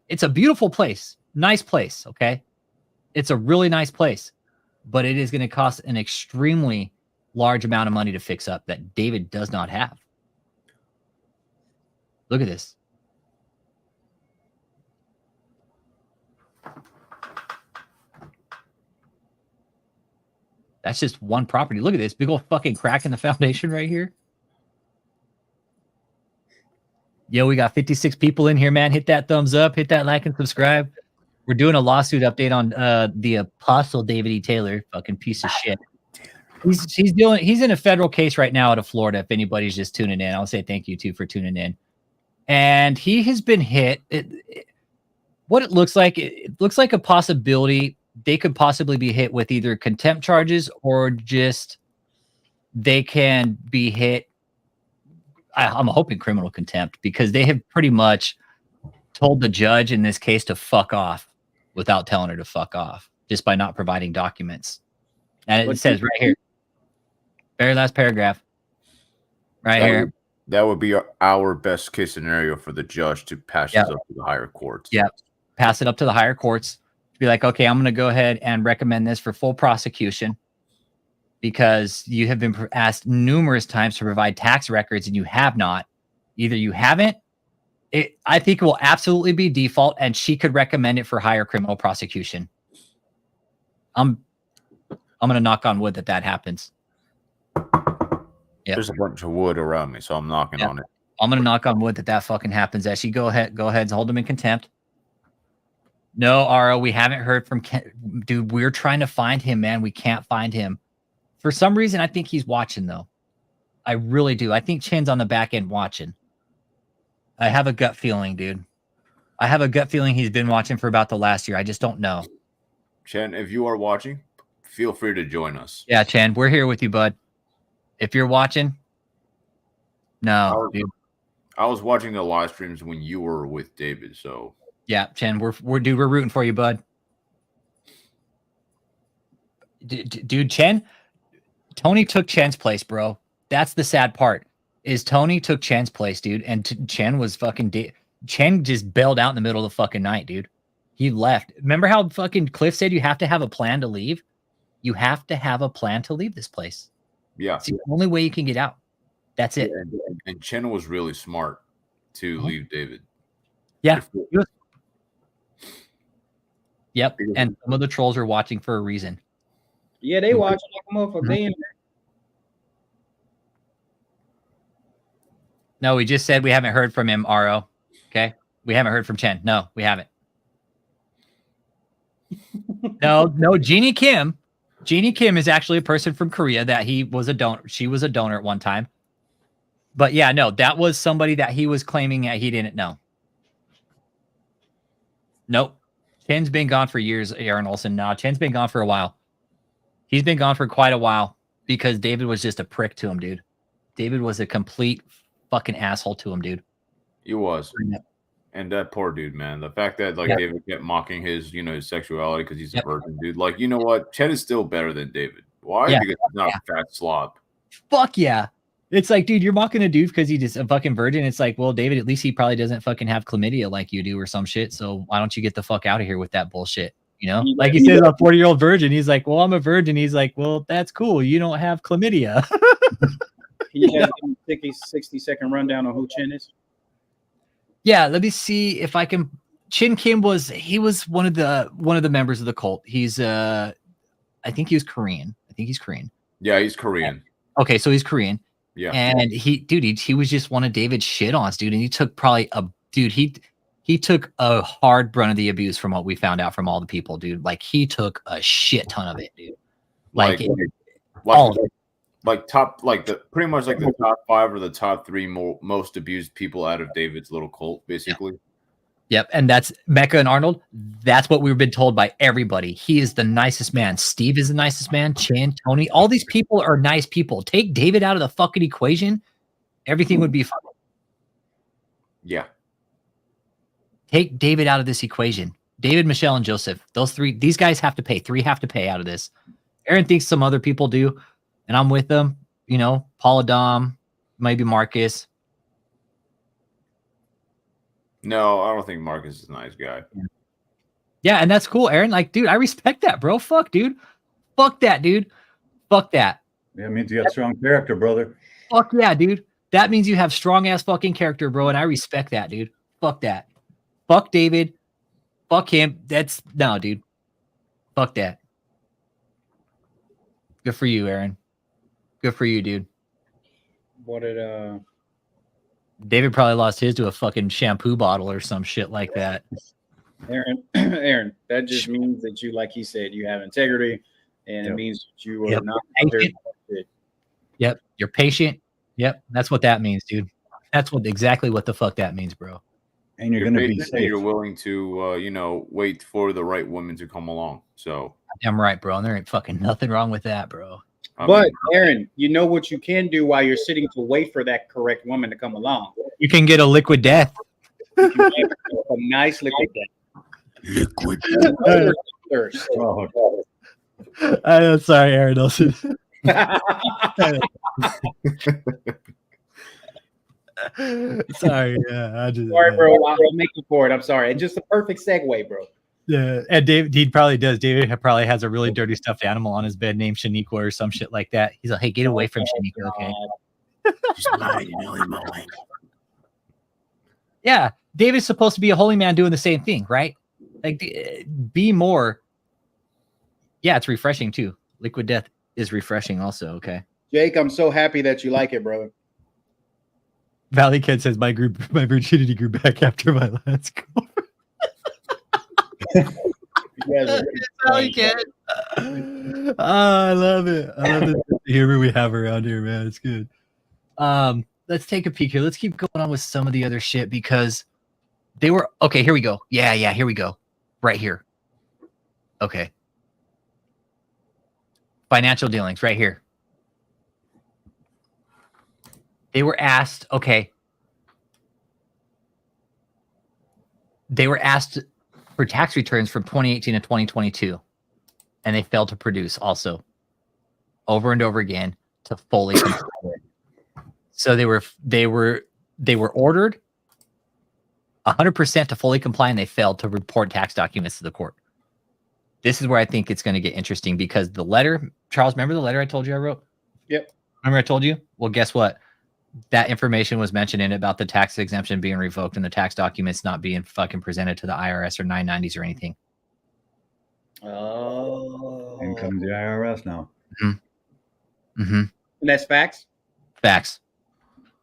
[SPEAKER 1] it's a beautiful place. Nice place, okay? It's a really nice place, but it is going to cost an extremely large amount of money to fix up that David does not have. Look at this. That's just one property. Look at this big old fucking crack in the foundation right here. Yo, we got 56 people in here, man. Hit that thumbs up, hit that like and subscribe. We're doing a lawsuit update on the Apostle David E. Taylor, fucking piece of shit. He's in a federal case right now out of Florida. If anybody's just tuning in, I'll say thank you too for tuning in. And he has been hit. What it looks like a possibility they could possibly be hit with either contempt charges or just they can be hit. I'm hoping criminal contempt, because they have pretty much told the judge in this case to fuck off without telling her to fuck off, just by not providing documents. And it says right here, very last paragraph, right here.
[SPEAKER 2] That would be our best case scenario for the judge to pass this up to the higher courts.
[SPEAKER 1] Yeah, pass it up to the higher courts. Be like, okay, I'm going to go ahead and recommend this for full prosecution because you have been asked numerous times to provide tax records and you have not. Either you haven't. I think it will absolutely be default, and she could recommend it for higher criminal prosecution. I'm going to knock on wood that happens. Yep.
[SPEAKER 2] There's a bunch of wood around me, so I'm knocking on it.
[SPEAKER 1] I'm going to knock on wood that fucking happens. That she go ahead and hold him in contempt. No, Aro, we haven't heard from Ken. Dude, we're trying to find him, man. We can't find him. For some reason, I think he's watching, though. I really do. I think Chen's on the back end watching. I have a gut feeling, dude. I have a gut feeling he's been watching for about the last year. I just don't know.
[SPEAKER 2] Chen, if you are watching, feel free to join us.
[SPEAKER 1] Yeah, Chen, we're here with you, bud. If you're watching, no.
[SPEAKER 2] I was watching the live streams when you were with David, so
[SPEAKER 1] yeah, Chen, we're rooting for you, bud. Dude, Chen, Tony took Chen's place, bro. That's the sad part. Is Tony took Chen's place, dude, and Chen was fucking Chen just bailed out in the middle of the fucking night, dude. He left. Remember how fucking Cliff said you have to have a plan to leave? You have to have a plan to leave this place.
[SPEAKER 2] Yeah.
[SPEAKER 1] It's the only way you can get out. That's it.
[SPEAKER 2] And Chen was really smart to leave David.
[SPEAKER 1] Yeah. Yep. And some of the trolls are watching for a reason.
[SPEAKER 3] Yeah, they watching like a motherfucker. They in there.
[SPEAKER 1] No, we just said we haven't heard from him, Aro. Okay? We haven't heard from Chen. No, we haven't. No, Jeannie Kim. Jeannie Kim is actually a person from Korea that he was a donor. She was a donor at one time. But yeah, no, that was somebody that he was claiming that he didn't know. Nope. Chen's been gone for years, Aaron Olson. No, Chen's been gone for a while. He's been gone for quite a while because David was just a prick to him, dude. David was a complete fucking asshole to him, dude.
[SPEAKER 2] He was. And that poor dude, man. The fact that David kept mocking his, his sexuality because he's a virgin, dude. Like, you know what? Chen is still better than David. Why? Because he's not a fat slob.
[SPEAKER 1] Fuck yeah. It's like, dude, you're mocking a dude because he's just a fucking virgin. It's like, well, David, at least he probably doesn't fucking have chlamydia like you do or some shit. So why don't you get the fuck out of here with that bullshit? You know? Like he says, a 40-year-old virgin. He's like, well, I'm a virgin. He's like, well, that's cool. You don't have chlamydia.
[SPEAKER 3] He has a 60-second rundown on who Chen is.
[SPEAKER 1] Yeah, let me see if I can. Chin Kim was one of the members of the cult. He's I I think he was Korean. I think he's Korean.
[SPEAKER 2] Yeah, he's Korean.
[SPEAKER 1] Okay, so he's Korean.
[SPEAKER 2] Yeah.
[SPEAKER 1] And he was just one of David's shit-ons, dude. And he took probably he took a hard brunt of the abuse from what we found out from all the people, dude. Like he took a shit ton of it, dude.
[SPEAKER 2] Pretty much like the top 5 or the top 3 most abused people out of David's little cult, basically.
[SPEAKER 1] Yep, and that's Mecca and Arnold. That's what we've been told by everybody. He is the nicest man. Steve is the nicest man. Chan, Tony, all these people are nice people. Take David out of the fucking equation, everything would be fine.
[SPEAKER 2] Yeah.
[SPEAKER 1] Take David out of this equation. David, Michelle, and Joseph. These guys have to pay. 3 have to pay out of this. Aaron thinks some other people do, and I'm with them. You know, Paul Adam, maybe Marcus.
[SPEAKER 2] No, I don't think Marcus is a nice guy.
[SPEAKER 1] Yeah, and that's cool, Aaron. Like, dude, I respect that, bro. Fuck, dude. Fuck that, dude. Fuck that.
[SPEAKER 5] Yeah, it means you got strong character, brother.
[SPEAKER 1] Fuck yeah, dude. That means you have strong ass fucking character, bro, and I respect that, dude. Fuck that. Fuck David. Fuck him. No, dude. Fuck that. Good for you, Aaron. Good for you, dude.
[SPEAKER 3] What did
[SPEAKER 1] David probably lost his to a fucking shampoo bottle or some shit like that.
[SPEAKER 3] Aaron, that just means that you, like he said, you have integrity, and it means that you are not
[SPEAKER 1] patient. Yep, you're patient. Yep, that's what that means, dude. That's exactly what the fuck that means, bro.
[SPEAKER 5] And you're gonna be safe.
[SPEAKER 2] You're willing to, wait for the right woman to come along. So
[SPEAKER 1] I'm right, bro. And there ain't fucking nothing wrong with that, bro.
[SPEAKER 3] But Aaron, you know what you can do while you're sitting to wait for that correct woman to come along?
[SPEAKER 1] You can get a liquid death.
[SPEAKER 3] You can get a nice liquid death.
[SPEAKER 6] Liquid.
[SPEAKER 3] Thirst.
[SPEAKER 1] I'm sorry, Aaron Nelson. Sorry, yeah.
[SPEAKER 3] Sorry, bro. I'll make you for it. I'm sorry. It's just a perfect segue, bro.
[SPEAKER 1] Yeah, and David, he probably does. David probably has a really dirty stuffed animal on his bed named Shaniqua or some shit like that. He's like, hey, get away from Shaniqua, okay?
[SPEAKER 6] Just mine and only mine.
[SPEAKER 1] Yeah, David's supposed to be a holy man doing the same thing, right? Like, be more. Yeah, it's refreshing too. Liquid death is refreshing also, okay?
[SPEAKER 3] Jake, I'm so happy that you like it, brother.
[SPEAKER 1] Valley Kid says, my virginity grew back after my last girlfriend. Valley Kid. I love it. I love the humor we have around here, man. It's good. Let's take a peek here. Let's keep going on with some of the other shit because they were okay. Here we go. Yeah, here we go. Right here. Okay. Financial dealings right here. They were asked, okay. They were asked for tax returns from 2018 to 2022, and they failed to produce also over and over again to fully comply. So they were ordered 100% to fully comply, and they failed to report tax documents to the court. This is where I think it's going to get interesting because the letter, Charles, remember the letter I told you I wrote?
[SPEAKER 3] Yep.
[SPEAKER 1] Remember I told you? Well, guess what? That information was mentioned in it about the tax exemption being revoked and the tax documents not being fucking presented to the IRS or 990s or anything.
[SPEAKER 3] Oh.
[SPEAKER 5] In comes the IRS now.
[SPEAKER 1] Mm-hmm. Mm-hmm.
[SPEAKER 3] And that's facts?
[SPEAKER 1] Facts.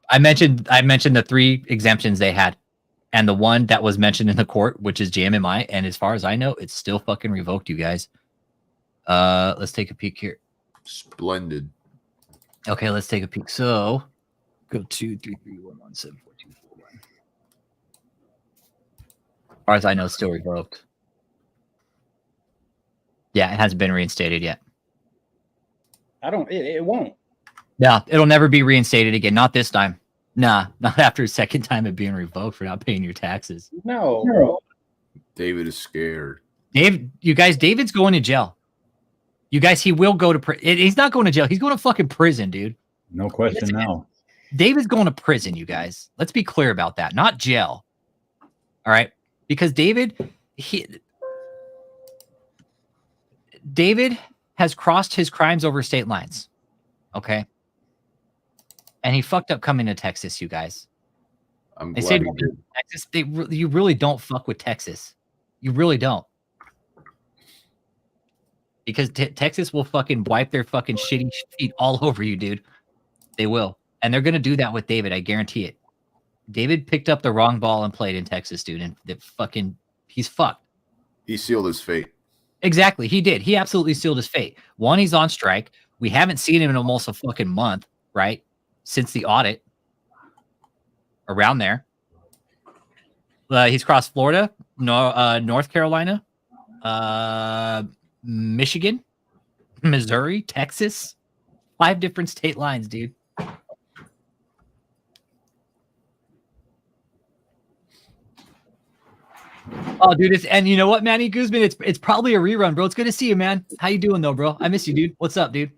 [SPEAKER 1] I mentioned the 3 exemptions they had. And the one that was mentioned in the court, which is JMMI, and as far as I know, it's still fucking revoked, you guys. Let's take a peek here.
[SPEAKER 2] Splendid.
[SPEAKER 1] Okay, let's take a peek. So go 2 3 3 1 1 7 4 2 4 1. As far as I know, it's still revoked. Yeah, it hasn't been reinstated yet.
[SPEAKER 3] It won't.
[SPEAKER 1] Yeah, it'll never be reinstated again. Not this time. Nah, not after a second time of being revoked for not paying your taxes.
[SPEAKER 3] No, bro.
[SPEAKER 2] David is scared.
[SPEAKER 1] David's going to jail. You guys, he will go to prison. He's not going to jail. He's going to fucking prison, dude.
[SPEAKER 5] No question now.
[SPEAKER 1] David's going to prison, you guys. Let's be clear about that. Not jail. All right? Because David has crossed his crimes over state lines. Okay? And he fucked up coming to Texas, you guys.
[SPEAKER 2] I'm
[SPEAKER 1] They
[SPEAKER 2] glad
[SPEAKER 1] say
[SPEAKER 2] he did.
[SPEAKER 1] Texas, you really don't fuck with Texas. You really don't. because Texas will fucking wipe their fucking shitty feet all over you, dude. They will. And they're going to do that with David. I guarantee it. David picked up the wrong ball and played in Texas, dude. And he's fucked.
[SPEAKER 2] He sealed his fate.
[SPEAKER 1] Exactly. He did. He absolutely sealed his fate. One, he's on strike. We haven't seen him in almost a fucking month, right? Since the audit. Around there. He's crossed Florida, North Carolina, Michigan, Missouri, Texas. 5 different state lines, dude. Oh, dude, and you know what, Manny Guzman? It's probably a rerun, bro. It's good to see you, man. How you doing, though, bro? I miss you, dude. What's up, dude?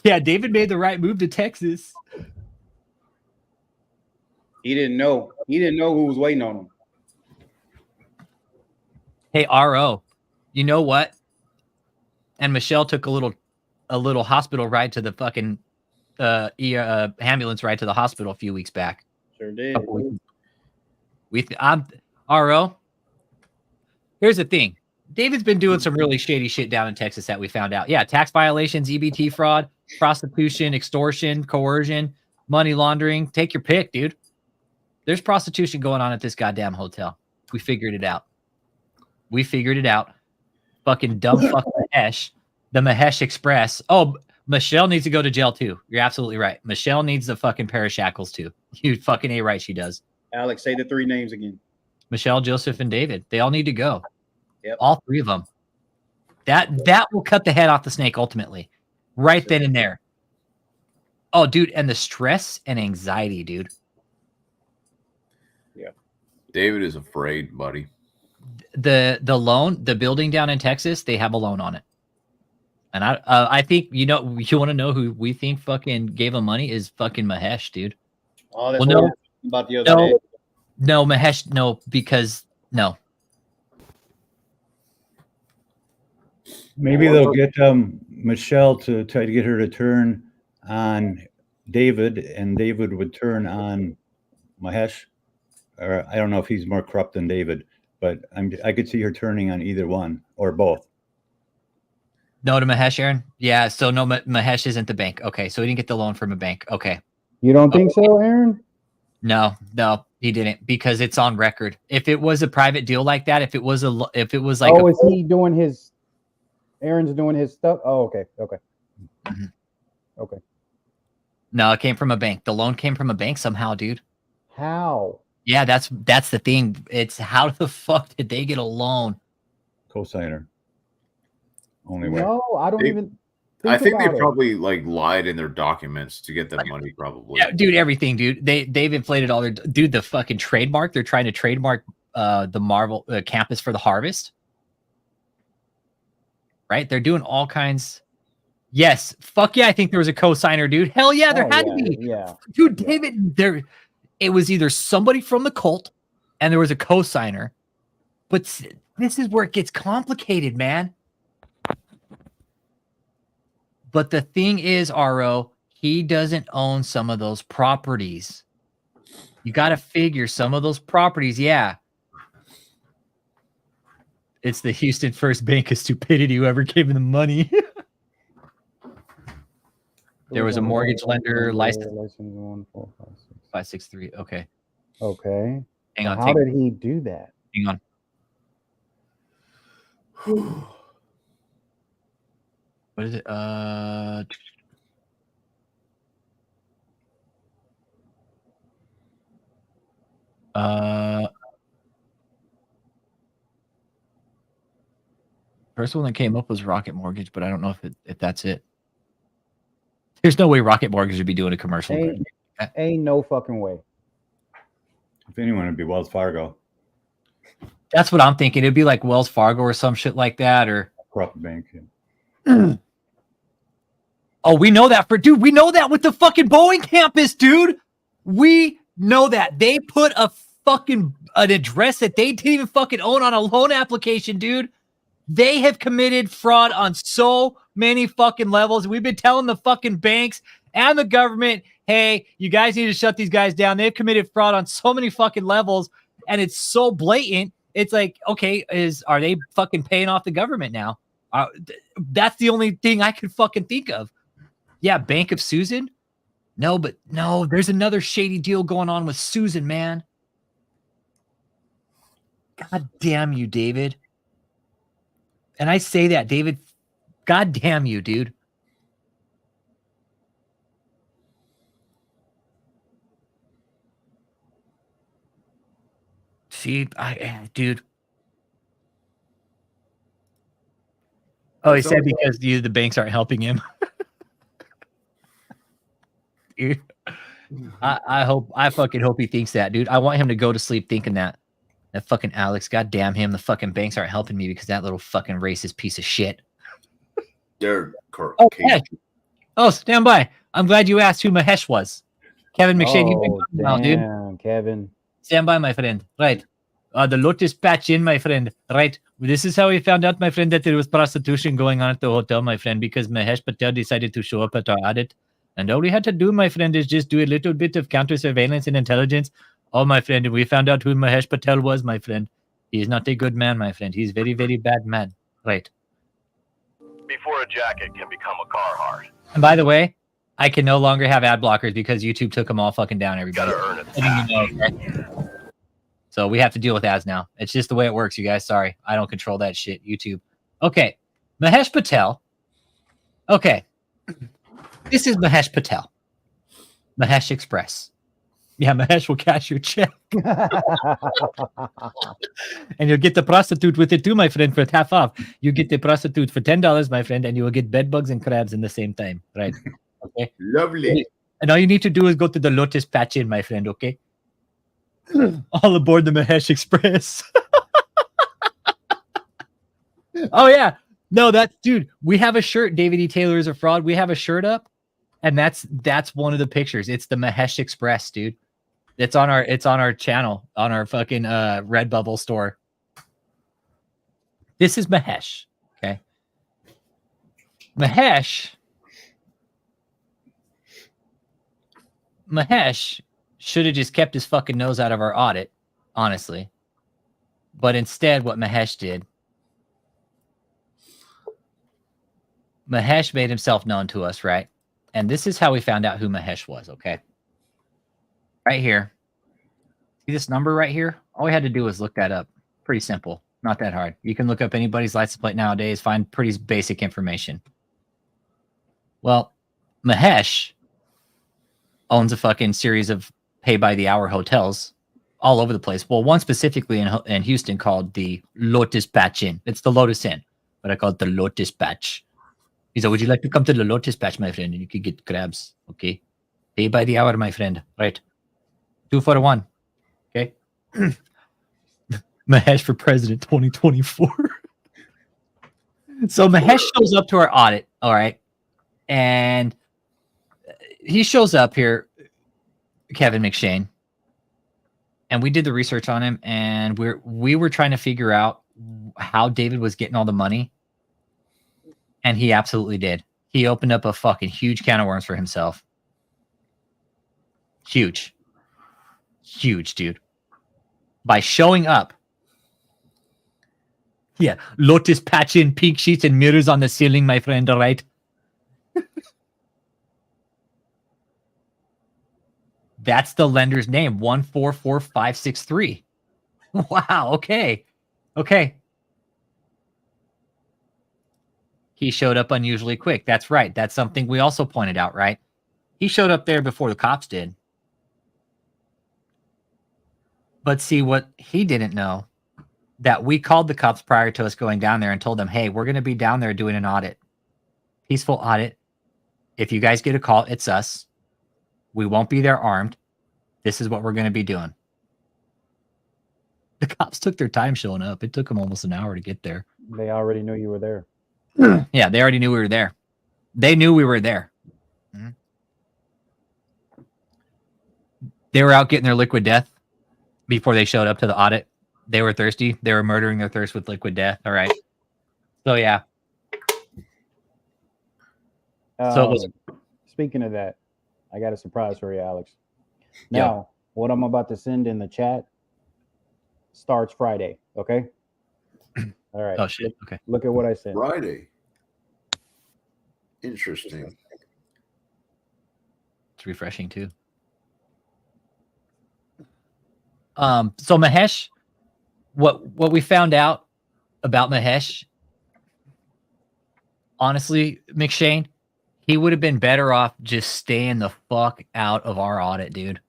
[SPEAKER 1] Yeah, David made the right move to Texas.
[SPEAKER 3] He didn't know. He didn't know who was waiting on him.
[SPEAKER 1] Hey, RO, you know what? And Michelle took a little hospital ride to the fucking ambulance ride to the hospital a few weeks back.
[SPEAKER 3] Sure did.
[SPEAKER 1] RO. Here's the thing. David's been doing some really shady shit down in Texas that we found out. Yeah, tax violations, EBT fraud, prostitution, extortion, coercion, money laundering. Take your pick, dude. There's prostitution going on at this goddamn hotel. We figured it out. We figured it out. Fucking dumb fuck Mahesh. The Mahesh Express. Oh, Michelle needs to go to jail too. You're absolutely right. Michelle needs the fucking pair of shackles too. You fucking A right, she does.
[SPEAKER 3] Alex, say the 3 names again.
[SPEAKER 1] Michelle, Joseph, and David. They all need to go.
[SPEAKER 3] Yep.
[SPEAKER 1] All 3 of them. That will cut the head off the snake ultimately. Right then and there. Oh, dude, and the stress and anxiety, dude.
[SPEAKER 3] Yeah.
[SPEAKER 1] David
[SPEAKER 2] is afraid, buddy.
[SPEAKER 1] The loan, the building down in Texas, they have a loan on it. And I think, you want to know who we think fucking gave him money is fucking Mahesh, dude.
[SPEAKER 3] Oh, that's what about the other day.
[SPEAKER 1] No, Mahesh, no, because no.
[SPEAKER 5] Maybe they'll get Michelle to try to get her to turn on David, and David would turn on Mahesh. Or I don't know if he's more corrupt than David, but I could see her turning on either one or both.
[SPEAKER 1] No to Mahesh, Aaron? Yeah, so no, Mahesh isn't the bank. Okay, so he didn't get the loan from a bank. Okay.
[SPEAKER 7] You don't think so, Aaron?
[SPEAKER 1] No, he didn't, because it's on record. If it was a private deal like that, if it was like,
[SPEAKER 7] is he doing his? Aaron's doing his stuff. Oh, okay.
[SPEAKER 1] Mm-hmm.
[SPEAKER 7] Okay.
[SPEAKER 1] No, it came from a bank. The loan came from a bank somehow, dude.
[SPEAKER 7] How?
[SPEAKER 1] Yeah, that's the thing. It's how the fuck did they get a loan?
[SPEAKER 5] Co-signer. Only way.
[SPEAKER 7] No, I don't even.
[SPEAKER 2] I think they probably lied in their documents to get that money. Probably.
[SPEAKER 1] Yeah, dude. Everything, dude. They've inflated all their the fucking trademark. They're trying to trademark the Marvel campus for the Harvest. Right? They're doing all kinds. Yes. Fuck yeah. I think there was a co-signer, dude. Hell yeah. There had to be.
[SPEAKER 7] Yeah.
[SPEAKER 1] Dude, David, it was either somebody from the cult and there was a co-signer. But this is where it gets complicated, man. But the thing is, RO, he doesn't own some of those properties. You got to figure some of those properties. Yeah. It's the Houston First Bank of Stupidity, whoever gave him the money. There was a mortgage lender license 563. Okay.
[SPEAKER 7] Okay.
[SPEAKER 1] Hang on.
[SPEAKER 7] How did he do that?
[SPEAKER 1] Hang on. What is it? First one that came up was Rocket Mortgage, but I don't know if that's it. There's no way Rocket Mortgage would be doing a commercial.
[SPEAKER 7] Ain't no fucking way.
[SPEAKER 5] If anyone, it'd be Wells Fargo.
[SPEAKER 1] That's what I'm thinking. It'd be like Wells Fargo or some shit like that, or
[SPEAKER 5] corrupt bank.
[SPEAKER 1] Oh, we know that we know that with the fucking Boeing campus, dude. We know that they put an address that they didn't even fucking own on a loan application, dude. They have committed fraud on so many fucking levels. We've been telling the fucking banks and the government, hey, you guys need to shut these guys down. They've committed fraud on so many fucking levels, and it's so blatant It's like, okay, are they fucking paying off the government now? That's the only thing I could fucking think of. Yeah, Bank of Susan? No, but no, there's another shady deal going on with Susan, man. God damn you, David. And I say that, David, God damn you, dude. See, dude. Oh, he said because the banks aren't helping him. Dude, I fucking hope he thinks that, dude. I want him to go to sleep thinking that. That fucking Alex, god damn him. The fucking banks aren't helping me because that little fucking racist piece of shit.
[SPEAKER 2] They're
[SPEAKER 1] Oh, yeah. Oh, stand by. I'm glad you asked who Mahesh was. Kevin McShane, you've been talking about, dude.
[SPEAKER 7] Damn, Kevin.
[SPEAKER 1] Stand by, my friend. Right. The Lotus patch in, my friend. Right. This is how we found out, my friend, that there was prostitution going on at the hotel, my friend, because Mahesh Patel decided to show up at our audit. And all we had to do, my friend, is just do a little bit of counter surveillance and intelligence. Oh, my friend, and we found out who Mahesh Patel was, my friend. He is not a good man, my friend. He's very, very bad man. Right.
[SPEAKER 8] Before a jacket can become a Carhartt.
[SPEAKER 1] And by the way, I can no longer have ad blockers because YouTube took them all fucking down, everybody.
[SPEAKER 8] Gotta earn it.
[SPEAKER 1] Okay? So we have to deal with ads now. It's just the way it works, you guys. Sorry. I don't control that shit, YouTube. Okay. Mahesh Patel. Okay. This is Mahesh Patel. Mahesh Express. Yeah, Mahesh will cash your check. And you'll get the prostitute with it too, my friend, for half off. You get the prostitute for $10, my friend, and you will get bed bugs and crabs in the same time. Right. Okay.
[SPEAKER 2] lovely.
[SPEAKER 1] And all you need to do is go to the Lotus Patch Inn, my friend, okay? All aboard the Mahesh Express. Oh, yeah. No, dude, we have a shirt. David E. Taylor is a fraud. We have a shirt up, and that's one of the pictures. It's the Mahesh Express, dude. It's on our channel, on our fucking Redbubble store. This is Mahesh, okay? Mahesh should have just kept his fucking nose out of our audit, honestly. But instead, what Mahesh did, Mahesh made himself known to us, right? And this is how we found out who Mahesh was, okay? Right here. See this number right here? All we had to do was look that up. Pretty simple. Not that hard. You can look up anybody's license plate nowadays, find pretty basic information. Well, Mahesh owns a fucking series of pay-by-the-hour hotels all over the place. Well, one specifically in Houston called the Lotus Patch Inn. It's the Lotus Inn, but I call it the Lotus Patch. He said, would you like to come to the Lotus Patch, my friend? And you could get crabs, okay? Pay by the hour, my friend. Right. 2 for 1. Okay? Mahesh for president 2024. So Mahesh shows up to our audit, all right? And he shows up here, Kevin McShane, and we did the research on him, and we were trying to figure out how David was getting all the money, and he absolutely did. He opened up a fucking huge can of worms for himself. Huge, dude. By showing up, yeah, Lotus Patch Inn, pink sheets and mirrors on the ceiling, my friend. All right. That's the lender's name, 1444563. Wow. Okay. He showed up unusually quick. That's right. That's something we also pointed out, right? He showed up there before the cops did. But see, what he didn't know, that we called the cops prior to us going down there and told them, hey, we're going to be down there doing an audit. Peaceful audit. If you guys get a call, it's us. We won't be there armed. This is what we're going to be doing. The cops took their time showing up. It took them almost an hour to get there.
[SPEAKER 7] They already knew you were there.
[SPEAKER 1] Yeah, they already knew we were there. They knew we were there. Mm-hmm. They were out getting their liquid death before they showed up to the audit. They were thirsty. They were murdering their thirst with liquid death. All right. So, yeah. So it was.
[SPEAKER 7] Speaking of that, I got a surprise for you, Alex. Now, what I'm about to send in the chat, starts Friday. Okay. All right.
[SPEAKER 1] Oh shit. Okay.
[SPEAKER 7] Look at what I said.
[SPEAKER 2] Friday. Interesting.
[SPEAKER 1] It's refreshing too. So Mahesh, what we found out about Mahesh, honestly, McShane, he would have been better off just staying the fuck out of our audit, dude.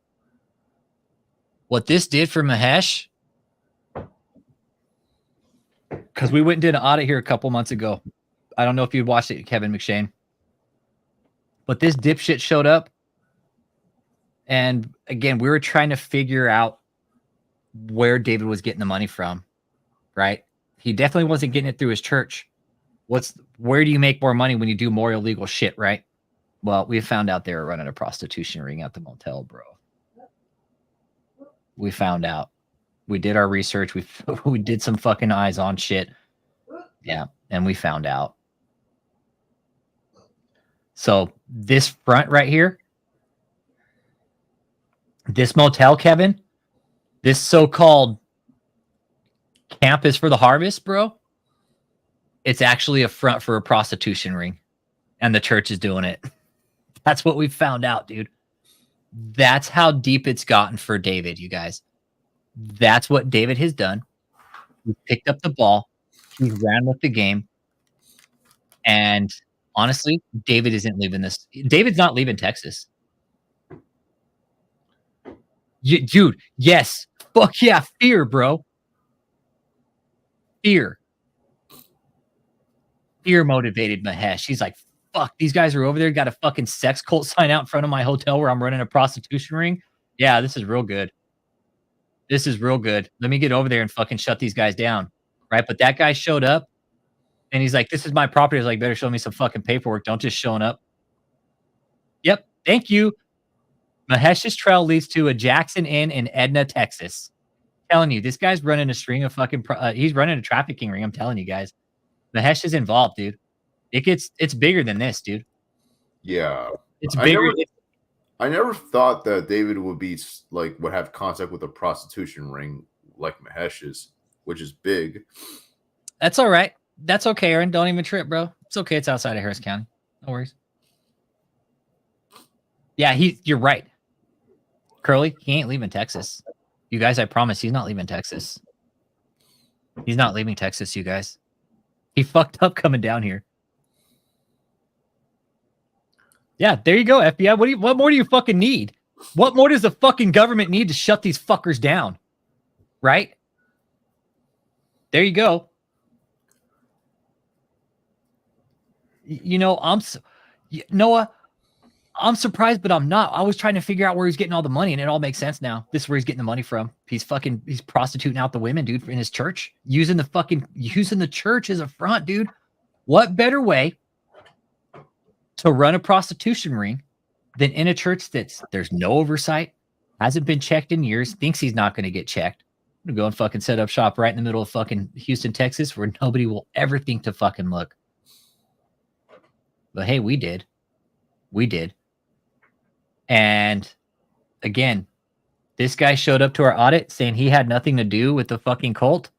[SPEAKER 1] What this did for Mahesh, because we went and did an audit here a couple months ago. I don't know if you'd watched it, Kevin McShane. But this dipshit showed up. And again, we were trying to figure out where David was getting the money from, right? He definitely wasn't getting it through his church. Where do you make more money when you do more illegal shit, right? Well, we found out they were running a prostitution ring at the motel, bro. We found out. We did our research. We did some fucking eyes on shit. Yeah, and we found out. So this front right here, this motel, Kevin, this so-called camp is for the harvest, bro. It's actually a front for a prostitution ring, and the church is doing it. That's what we found out, dude. That's how deep it's gotten for David, you guys. That's what David has done. He picked up the ball. He ran with the game. And honestly, David isn't leaving this. David's not leaving Texas. Dude, yes. Fuck yeah. Fear, bro. Fear. Fear motivated Mahesh. He's like, fuck, these guys are over there. Got a fucking sex cult sign out in front of my hotel where I'm running a prostitution ring. Yeah, this is real good. This is real good. Let me get over there and fucking shut these guys down. Right? But that guy showed up and he's like, this is my property. I was like, better show me some fucking paperwork. Don't just showing up. Yep. Thank you. Mahesh's trail leads to a Jackson Inn in Edna, Texas. I'm telling you, this guy's running a string of fucking, he's running a trafficking ring. I'm telling you guys. Mahesh is involved, dude. It's bigger than this, dude.
[SPEAKER 2] Yeah.
[SPEAKER 1] It's bigger.
[SPEAKER 2] I never thought that David would have contact with a prostitution ring like Mahesh's, which is big.
[SPEAKER 1] That's all right. That's okay, Aaron. Don't even trip, bro. It's okay. It's outside of Harris County. No worries. Yeah, you're right. Curly, he ain't leaving Texas. You guys, I promise he's not leaving Texas. He's not leaving Texas, you guys. He fucked up coming down here. Yeah, there you go, FBI. What more do you fucking need? What more does the fucking government need to shut these fuckers down? Right? There you go. Noah, I'm surprised, but I'm not. I was trying to figure out where he's getting all the money, and it all makes sense now. This is where he's getting the money from. He's prostituting out the women, dude, in his church, using the church as a front, dude. What better way to run a prostitution ring than in a church there's no oversight, hasn't been checked in years, thinks he's not going to get checked. I'm going to go and fucking set up shop right in the middle of fucking Houston, Texas, where nobody will ever think to fucking look. But hey, we did. We did. And again, this guy showed up to our audit saying he had nothing to do with the fucking cult.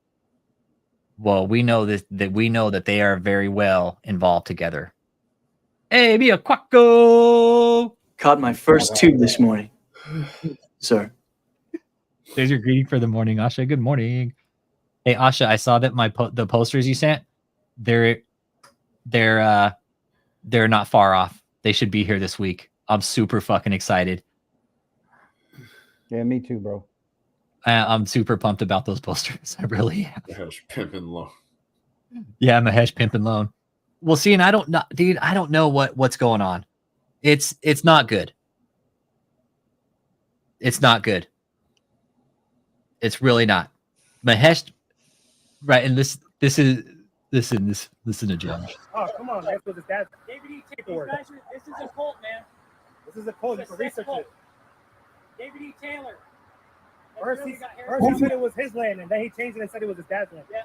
[SPEAKER 1] Well, we know that they are very well involved together. Hey, be a quacko.
[SPEAKER 4] Caught my first tube this morning, sir.
[SPEAKER 1] There's your greeting for the morning, Asha. Good morning. Hey, Asha, I saw that the posters you sent, they're not far off. They should be here this week. I'm super fucking excited.
[SPEAKER 7] Yeah, me too, bro.
[SPEAKER 1] I'm super pumped about those posters. I really am.
[SPEAKER 2] Mahesh pimping low.
[SPEAKER 1] Yeah, Mahesh pimping loan. Well, see, and I don't know what's going on. It's not good. It's not good. It's really not. Mahesh, right? And listen to Judge.
[SPEAKER 9] Oh, come on, man. This is David E. Taylor. This is a cult, man. This is a cult. You can research it. David E. Taylor. First he said it was his land, and then he changed it and said it was his dad's land. Yeah.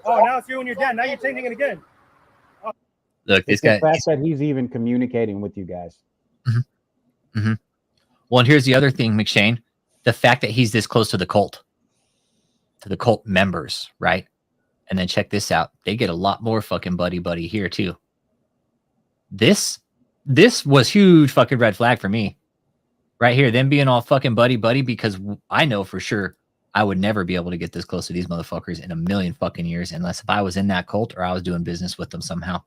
[SPEAKER 9] Oh, now it's you and your dad. Now you're changing it again. Oh.
[SPEAKER 1] Look, this guy.
[SPEAKER 7] The fact that he's even communicating with you guys.
[SPEAKER 1] Mm-hmm. Mm-hmm. Well, and here's the other thing, McShane. The fact that he's this close to the cult. to the cult members, right? And then check this out. They get a lot more fucking buddy here too. This was huge fucking red flag for me. Right here, them being all fucking buddy, because I know for sure I would never be able to get this close to these motherfuckers in a million fucking years unless if I was in that cult or I was doing business with them somehow.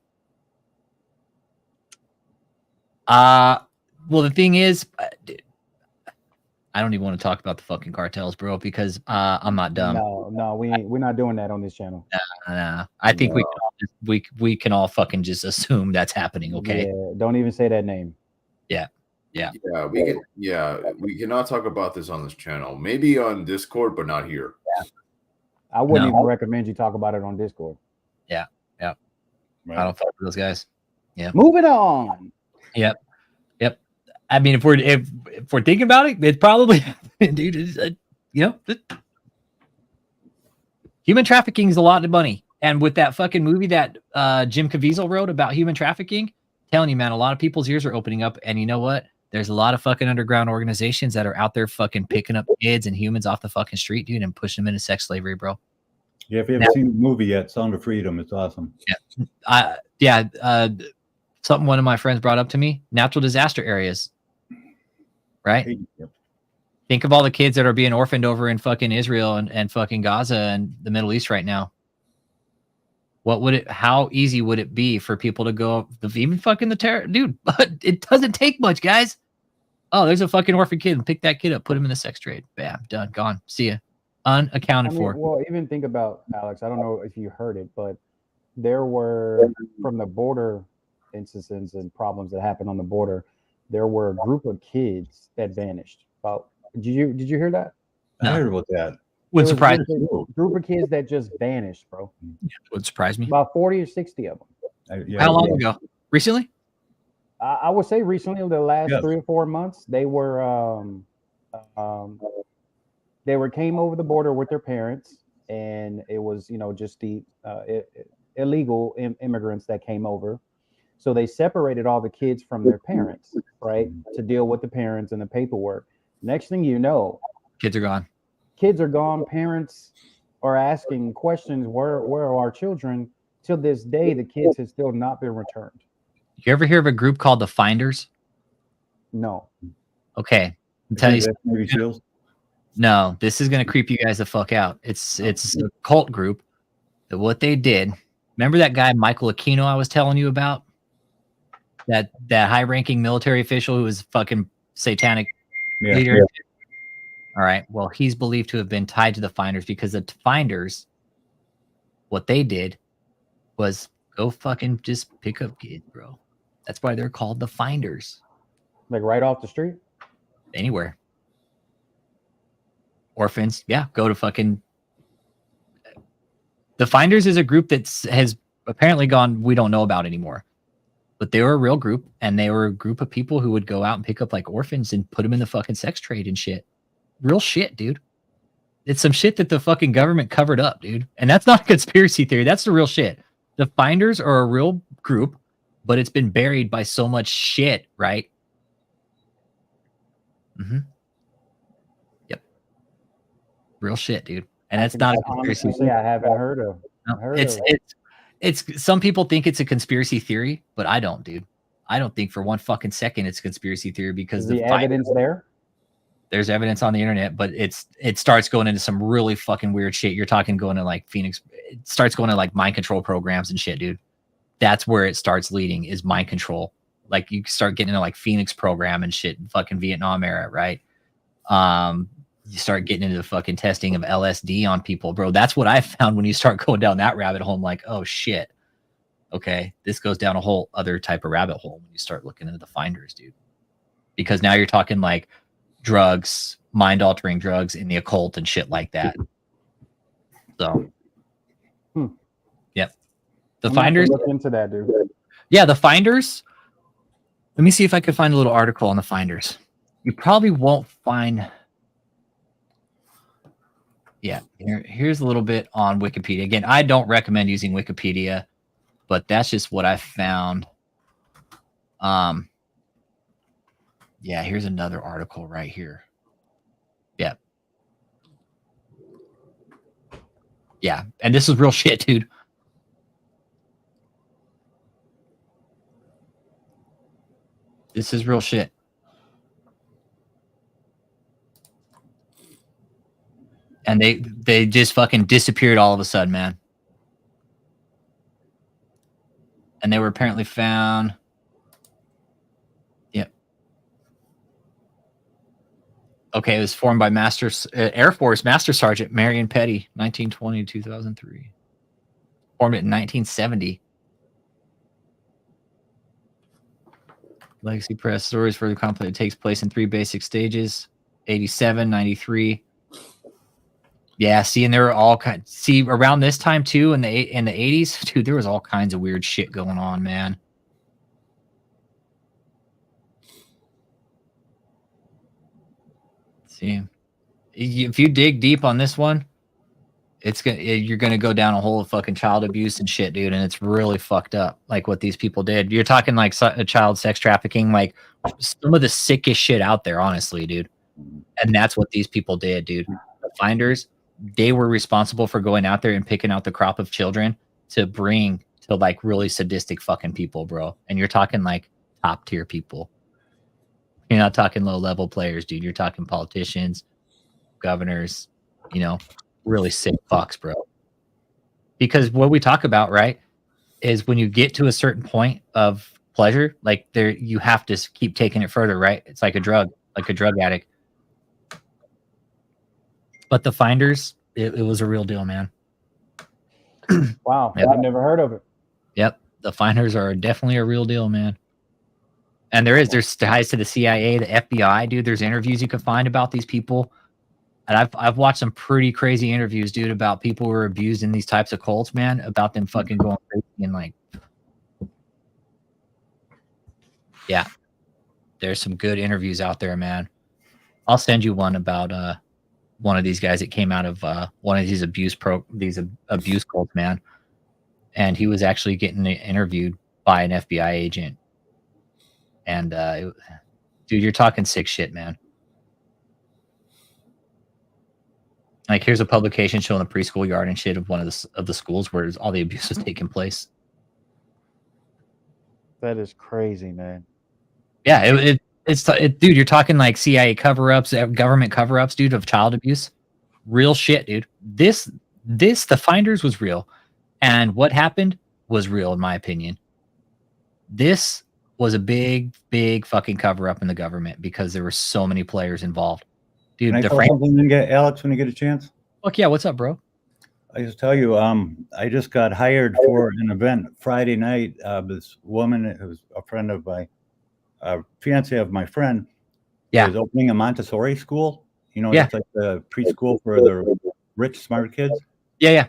[SPEAKER 1] Well, the thing is, I don't even want to talk about the fucking cartels, bro, because I'm not dumb.
[SPEAKER 7] No, we're not doing that on this channel.
[SPEAKER 1] Nah. I think we can all fucking just assume that's happening, okay?
[SPEAKER 7] Yeah, don't even say that name.
[SPEAKER 1] Yeah.
[SPEAKER 2] We cannot talk about this on this channel. Maybe on Discord, but not here.
[SPEAKER 7] I wouldn't even recommend you talk about it on Discord.
[SPEAKER 1] Yeah.
[SPEAKER 5] Right.
[SPEAKER 1] I don't fuck with those guys. Yeah.
[SPEAKER 7] Moving on.
[SPEAKER 1] Yep. I mean, if we're thinking about it, it's probably, dude. Human trafficking is a lot of money, and with that fucking movie that Jim Caviezel wrote about human trafficking, telling you, man, a lot of people's ears are opening up, and you know what? There's a lot of fucking underground organizations that are out there fucking picking up kids and humans off the fucking street, dude, and pushing them into sex slavery, bro.
[SPEAKER 5] Yeah, if you haven't seen the movie yet, Sound of Freedom, it's awesome.
[SPEAKER 1] Something one of my friends brought up to me: natural disaster areas, right?
[SPEAKER 5] Yep.
[SPEAKER 1] Think of all the kids that are being orphaned over in fucking Israel and fucking Gaza and the Middle East right now. How easy would it be for people to go, even fucking the terror, dude? But it doesn't take much, guys. Oh, there's a fucking orphan kid. Pick that kid up, put him in the sex trade. Bam, done, gone. See ya. Unaccounted for.
[SPEAKER 7] Well, even think about, Alex, I don't know if you heard it, but there were, from the border instances and problems that happened on the border, there were a group of kids that vanished. Did you hear that?
[SPEAKER 5] I heard about that.
[SPEAKER 1] Wouldn't surprise
[SPEAKER 7] me. Group of kids that just vanished, bro.
[SPEAKER 1] Would surprise me.
[SPEAKER 7] About 40 or 60 of them.
[SPEAKER 1] How long ago? Recently?
[SPEAKER 7] I would say recently, the last 3 or 4 months, they came over the border with their parents, and it was, just the illegal immigrants that came over. So they separated all the kids from their parents, right, to deal with the parents and the paperwork. Next thing you know,
[SPEAKER 1] kids are gone.
[SPEAKER 7] Parents are asking questions. Where are our children? Till this day, the kids have still not been returned.
[SPEAKER 1] You ever hear of a group called the Finders?
[SPEAKER 7] No.
[SPEAKER 1] Okay. I'll tell you. No, this is going to creep you guys the fuck out. It's a cult group that what they did. Remember that guy, Michael Aquino, I was telling you about? That high-ranking military official who was fucking satanic leader? Yeah. All right. Well, he's believed to have been tied to the Finders because the Finders, what they did was go fucking just pick up kids, bro. That's why they're called the Finders.
[SPEAKER 7] Like right off the street?
[SPEAKER 1] Anywhere. Orphans. Yeah. Go to fucking... The Finders is a group that has apparently gone, we don't know about anymore. But they were a real group, and they were a group of people who would go out and pick up like orphans and put them in the fucking sex trade and shit. Real shit, dude. It's some shit that the fucking government covered up, dude. And that's not a conspiracy theory. That's the real shit. The Finders are a real group, but it's been buried by so much shit, right? Mm-hmm. Yep. Real shit, dude. And that's not a conspiracy theory.
[SPEAKER 7] I haven't heard of.
[SPEAKER 1] It's some people think it's a conspiracy theory, but I don't, dude. I don't think for one fucking second it's a conspiracy theory because
[SPEAKER 7] the evidence there.
[SPEAKER 1] There's evidence on the internet, but it starts going into some really fucking weird shit. You're talking going to like Phoenix. It starts going to like mind control programs and shit, dude. That's where it starts leading is mind control. Like you start getting into like Phoenix program and shit, fucking Vietnam era, right? You start getting into the fucking testing of LSD on people, bro. That's what I found when you start going down that rabbit hole. I'm like, oh shit. Okay, this goes down a whole other type of rabbit hole when you start looking into the Finders, dude. Because now you're talking like drugs, mind-altering drugs in the occult and shit like that. So, yep. The Finders.
[SPEAKER 7] Look into that, dude.
[SPEAKER 1] Yeah, the Finders. Let me see if I could find a little article on the Finders. You probably won't find. Yeah, here's a little bit on Wikipedia. Again, I don't recommend using Wikipedia, but that's just what I found. Yeah, here's another article right here. Yeah. Yeah, and this is real shit, dude. This is real shit. And they just fucking disappeared all of a sudden, man. And they were apparently found. Yep. Okay, it was formed by Air Force Master Sergeant Marion Petty, 1920 to 2003. Formed it in 1970. Legacy Press stories further complex. It takes place in 3 basic stages: 87, 93. Yeah, see, and there were all kinds. See, around this time too, in the 80s, dude, there was all kinds of weird shit going on, man. Let's see, if you dig deep on this one, you're gonna go down a hole of fucking child abuse and shit, dude, and it's really fucked up. Like what these people did. You're talking like child sex trafficking, like some of the sickest shit out there, honestly, dude. And that's what these people did, dude. The finders. They were responsible for going out there and picking out the crop of children to bring to like really sadistic fucking people, bro. And you're talking like top tier people. You're not talking low level players, dude. You're talking politicians, governors, you know, really sick fucks, bro. Because what we talk about, right, is when you get to a certain point of pleasure, like you have to keep taking it further, right? It's like a drug addict. But the finders, it was a real deal, man.
[SPEAKER 7] Wow,
[SPEAKER 1] Yep.
[SPEAKER 7] I've never heard of it.
[SPEAKER 1] Yep, the finders are definitely a real deal, man. And there's ties to the CIA, the FBI, dude. There's interviews you can find about these people, and I've watched some pretty crazy interviews, dude, about people who are abused in these types of cults, man. About them fucking going crazy and like, yeah, there's some good interviews out there, man. I'll send you one about one of these guys that came out of one of these abuse cults, man. And he was actually getting interviewed by an FBI agent. And dude, you're talking sick shit, man. Like here's a publication showing the preschool yard and shit of one of the schools where all the abuse was taking place.
[SPEAKER 7] That is crazy, man.
[SPEAKER 1] Yeah, dude, you're talking like CIA cover-ups, government cover-ups, dude, of child abuse. Real shit, dude. The finders was real. And what happened was real, in my opinion. This was a big, big fucking cover-up in the government because there were so many players involved. Dude,
[SPEAKER 5] Can I tell something and get Alex when you get a chance?
[SPEAKER 1] Fuck yeah, what's up, bro?
[SPEAKER 5] I just tell you, I just got hired for an event Friday night. This woman who's a friend of my fiance of my friend,
[SPEAKER 1] yeah,
[SPEAKER 5] is opening a Montessori school. You know,
[SPEAKER 1] yeah,
[SPEAKER 5] it's like the preschool for the rich, smart kids.
[SPEAKER 1] Yeah, yeah.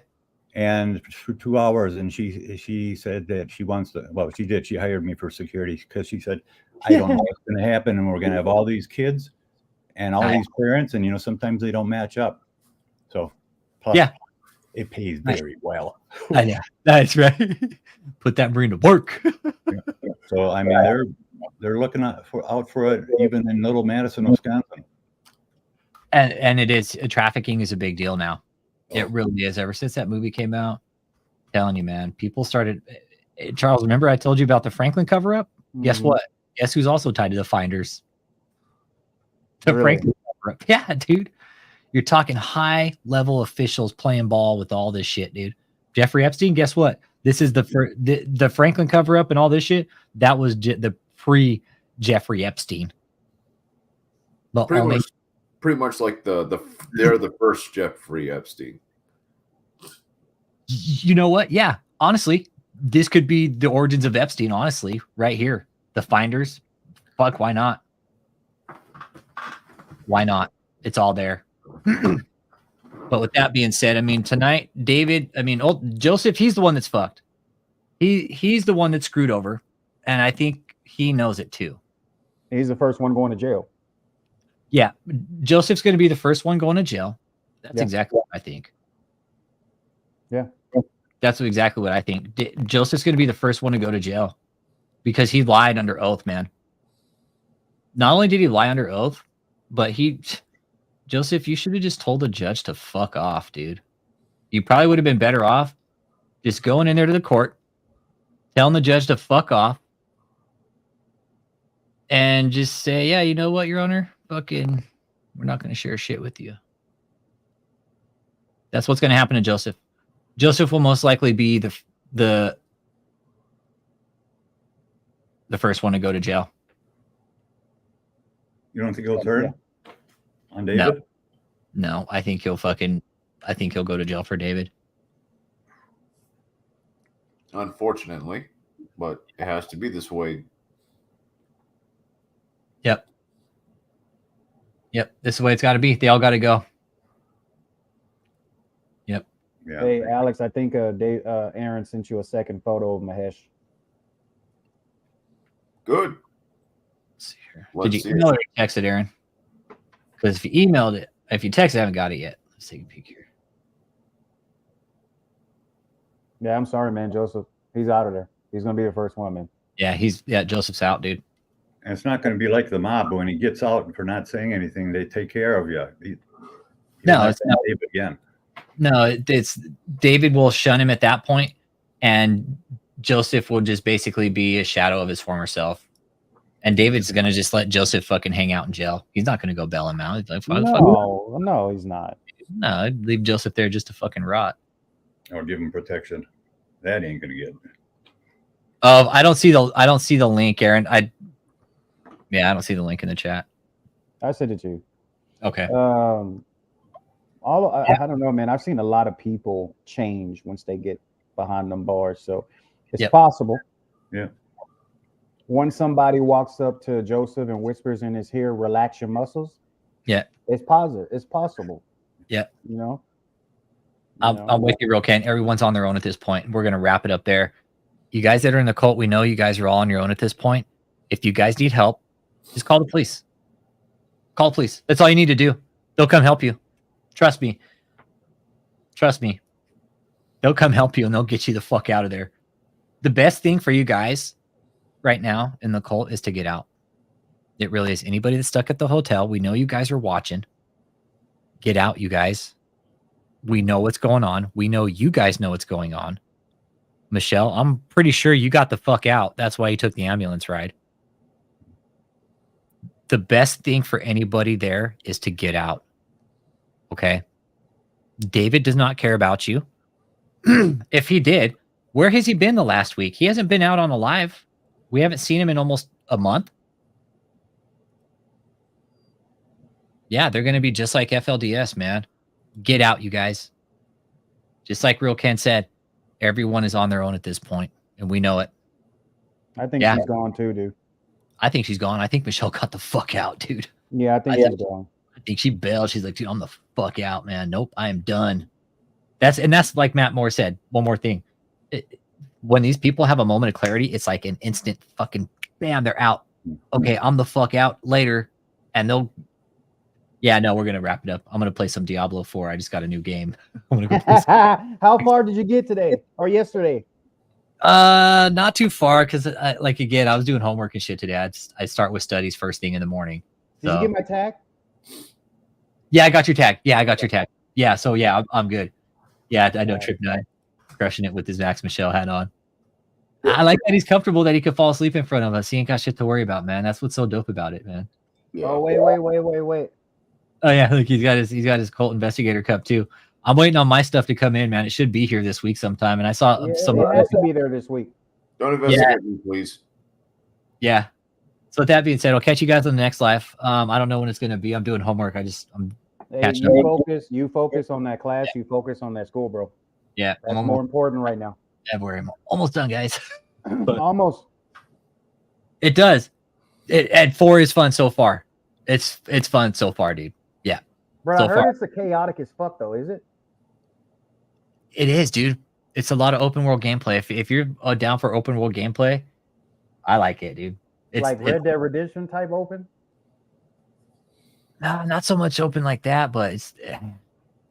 [SPEAKER 5] And for 2 hours, and she said that she wants to. Well, she did. She hired me for security because she said, "I don't know what's going to happen, and we're going to have all these kids and all these parents, and you know, sometimes they don't match up." So, plus,
[SPEAKER 1] yeah,
[SPEAKER 5] it pays very well.
[SPEAKER 1] Yeah, that's right. Put that brain to work.
[SPEAKER 5] So I mean, they're looking out for it even in Little Madison, Wisconsin.
[SPEAKER 1] And it is trafficking is a big deal now. It really is. Ever since that movie came out, I'm telling you, man, people started. Charles, remember I told you about the Franklin cover-up? Mm-hmm. Guess what? Guess who's also tied to the finders? The Franklin cover-up. Yeah, dude. You're talking high-level officials playing ball with all this shit, dude. Jeffrey Epstein, guess what? This is the Franklin cover-up and all this shit. That was the pre-Jeffrey Epstein.
[SPEAKER 2] But pretty much like they're the first Jeffrey Epstein.
[SPEAKER 1] You know what? Yeah, honestly, this could be the origins of Epstein. Honestly, right here, the finders. Fuck, why not? Why not? It's all there. But with that being said, I mean, tonight, David, I mean, Joseph, he's the one that's fucked. He's the one that's screwed over, and I think he knows it too.
[SPEAKER 7] He's the first one going to jail.
[SPEAKER 1] Yeah, Joseph's going to be the first one going to jail. That's exactly what I think.
[SPEAKER 7] Yeah,
[SPEAKER 1] that's exactly what I think. Joseph's going to be the first one to go to jail because he lied under oath, man. Not only did he lie under oath, but Joseph, you should have just told the judge to fuck off, dude. You probably would have been better off just going in there to the court, telling the judge to fuck off, and just say, yeah, you know what, Your Honor? Fucking, we're not going to share shit with you. That's what's going to happen to Joseph. Joseph will most likely be the first one to go to jail.
[SPEAKER 5] You don't think he'll turn on David?
[SPEAKER 1] No, I think he'll go to jail for David.
[SPEAKER 2] Unfortunately, but it has to be this way.
[SPEAKER 1] Yep. This is the way it's got to be. They all got to go. Yep.
[SPEAKER 5] Yeah.
[SPEAKER 7] Hey, Alex, I think Aaron sent you a second photo of Mahesh.
[SPEAKER 2] Good.
[SPEAKER 1] Let's see here.
[SPEAKER 2] Let's
[SPEAKER 1] Did
[SPEAKER 2] see
[SPEAKER 1] you email it or text it, Aaron? Because if you emailed it, if you texted, I haven't got it yet. Let's take a peek here.
[SPEAKER 7] Yeah, I'm sorry, man, Joseph. He's out of there. He's gonna be the first one, man.
[SPEAKER 1] Yeah, Joseph's out, dude.
[SPEAKER 5] And it's not going to be like the mob. When he gets out for not saying anything, they take care of you.
[SPEAKER 1] No, it's not.
[SPEAKER 5] David again.
[SPEAKER 1] No, it's David will shun him at that point, and Joseph will just basically be a shadow of his former self. And David's going to just let Joseph fucking hang out in jail. He's not going to go bail him out. He's like,
[SPEAKER 7] no, he's not.
[SPEAKER 1] No, I'd leave Joseph there just to fucking rot.
[SPEAKER 5] Or give him protection. That ain't going to get.
[SPEAKER 1] I don't see the link, Aaron. I don't see the link in the chat.
[SPEAKER 7] I sent it to you.
[SPEAKER 1] Okay.
[SPEAKER 7] I don't know, man. I've seen a lot of people change once they get behind them bars, so it's possible.
[SPEAKER 5] Yeah.
[SPEAKER 7] When somebody walks up to Joseph and whispers in his ear, "Relax your muscles."
[SPEAKER 1] Yeah.
[SPEAKER 7] It's positive. It's possible.
[SPEAKER 1] Yeah.
[SPEAKER 7] You know.
[SPEAKER 1] I'm with you, real Ken. Everyone's on their own at this point. We're gonna wrap it up there. You guys that are in the cult, we know you guys are all on your own at this point. If you guys need help, just call the police. Call the police. That's all you need to do. They'll come help you. Trust me. They'll come help you and they'll get you the fuck out of there. The best thing for you guys right now in the cult is to get out. It really is. Anybody that's stuck at the hotel, we know you guys are watching. Get out, you guys. We know what's going on. We know you guys know what's going on. Michelle, I'm pretty sure you got the fuck out. That's why you took the ambulance ride. The best thing for anybody there is to get out. Okay? David does not care about you. If he did, where has he been the last week? He hasn't been out on a live. We haven't seen him in almost a month. Yeah, they're going to be just like FLDS, man. Get out, you guys. Just like Real Ken said, everyone is on their own at this point, and we know it.
[SPEAKER 7] I think she's gone too, dude.
[SPEAKER 1] I think she's gone. I think Michelle got the fuck out, dude.
[SPEAKER 7] Yeah, I think she's gone.
[SPEAKER 1] I think she bailed. She's like, dude, I'm the fuck out, man. Nope, I am done. That's like Matt Moore said. One more thing. When these people have a moment of clarity, it's like an instant fucking bam, they're out. Okay, I'm the fuck out later. And they'll we're gonna wrap it up. I'm gonna play some Diablo 4. I just got a new game. I'm gonna go play some.
[SPEAKER 7] How far did you get today or yesterday?
[SPEAKER 1] Not too far, because like again, I was doing homework and shit today. I start with studies first thing in the morning.
[SPEAKER 7] Did you get my tag?
[SPEAKER 1] Yeah, I got your tag. Yeah, so yeah, I'm good. Yeah, I know Trip 9 crushing it with his Max Michelle hat on. I like that he's comfortable that he could fall asleep in front of us. He ain't got shit to worry about, man. That's what's so dope about it, man.
[SPEAKER 2] Yeah.
[SPEAKER 7] Oh wait.
[SPEAKER 1] Oh yeah, look, he's got his Cult Investigator cup too. I'm waiting on my stuff to come in, man. It should be here this week sometime. And I saw some.
[SPEAKER 7] It has to be there this week.
[SPEAKER 2] Don't investigate me, please.
[SPEAKER 1] Yeah. So with that being said, I'll catch you guys on the next live. I don't know when it's going to be. I'm doing homework. I'm catching up.
[SPEAKER 7] You focus on that class. You focus on that school, bro.
[SPEAKER 1] Yeah,
[SPEAKER 7] that's more important right now.
[SPEAKER 1] Yeah, we're almost done, guys.
[SPEAKER 7] Almost.
[SPEAKER 1] It does. And 4 is fun so far. It's fun so far, dude. Yeah.
[SPEAKER 7] Bro,
[SPEAKER 1] so
[SPEAKER 7] I heard it's the chaotic as fuck though. Is it?
[SPEAKER 1] It is, dude. It's a lot of open world gameplay. If you're down for open world gameplay, I like it, dude. It's
[SPEAKER 7] like Red Dead Redemption type open.
[SPEAKER 1] No, not so much open like that, but it's.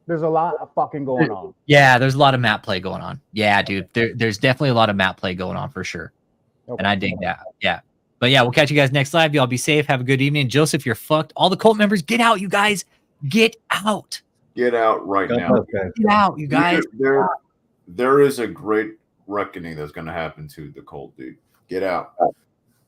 [SPEAKER 7] There's a lot of fucking going on.
[SPEAKER 1] Yeah, there's a lot of map play going on. Yeah, dude. There's definitely a lot of map play going on for sure. Okay. And I dig that. Yeah. But yeah, we'll catch you guys next live. Y'all be safe. Have a good evening. Joseph, you're fucked. All the cult members, get out, you guys. Get out.
[SPEAKER 2] Get out right now.
[SPEAKER 5] Okay.
[SPEAKER 1] Get out, you guys.
[SPEAKER 2] There is a great reckoning that's going to happen to the cult, dude. Get out.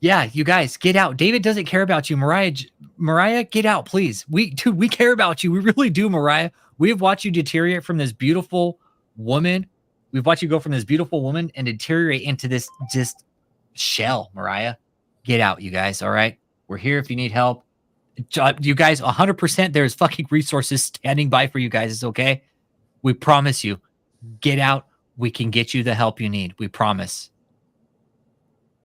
[SPEAKER 1] Yeah, you guys, get out. David doesn't care about you. Mariah, get out, please. We care about you. We really do, Mariah. We've watched you deteriorate from this beautiful woman. We've watched you go from this beautiful woman and deteriorate into this just shell, Mariah. Get out, you guys, all right? We're here if you need help. You guys, 100%, there's fucking resources standing by for you guys. It's okay. We promise you. Get out. We can get you the help you need. We promise.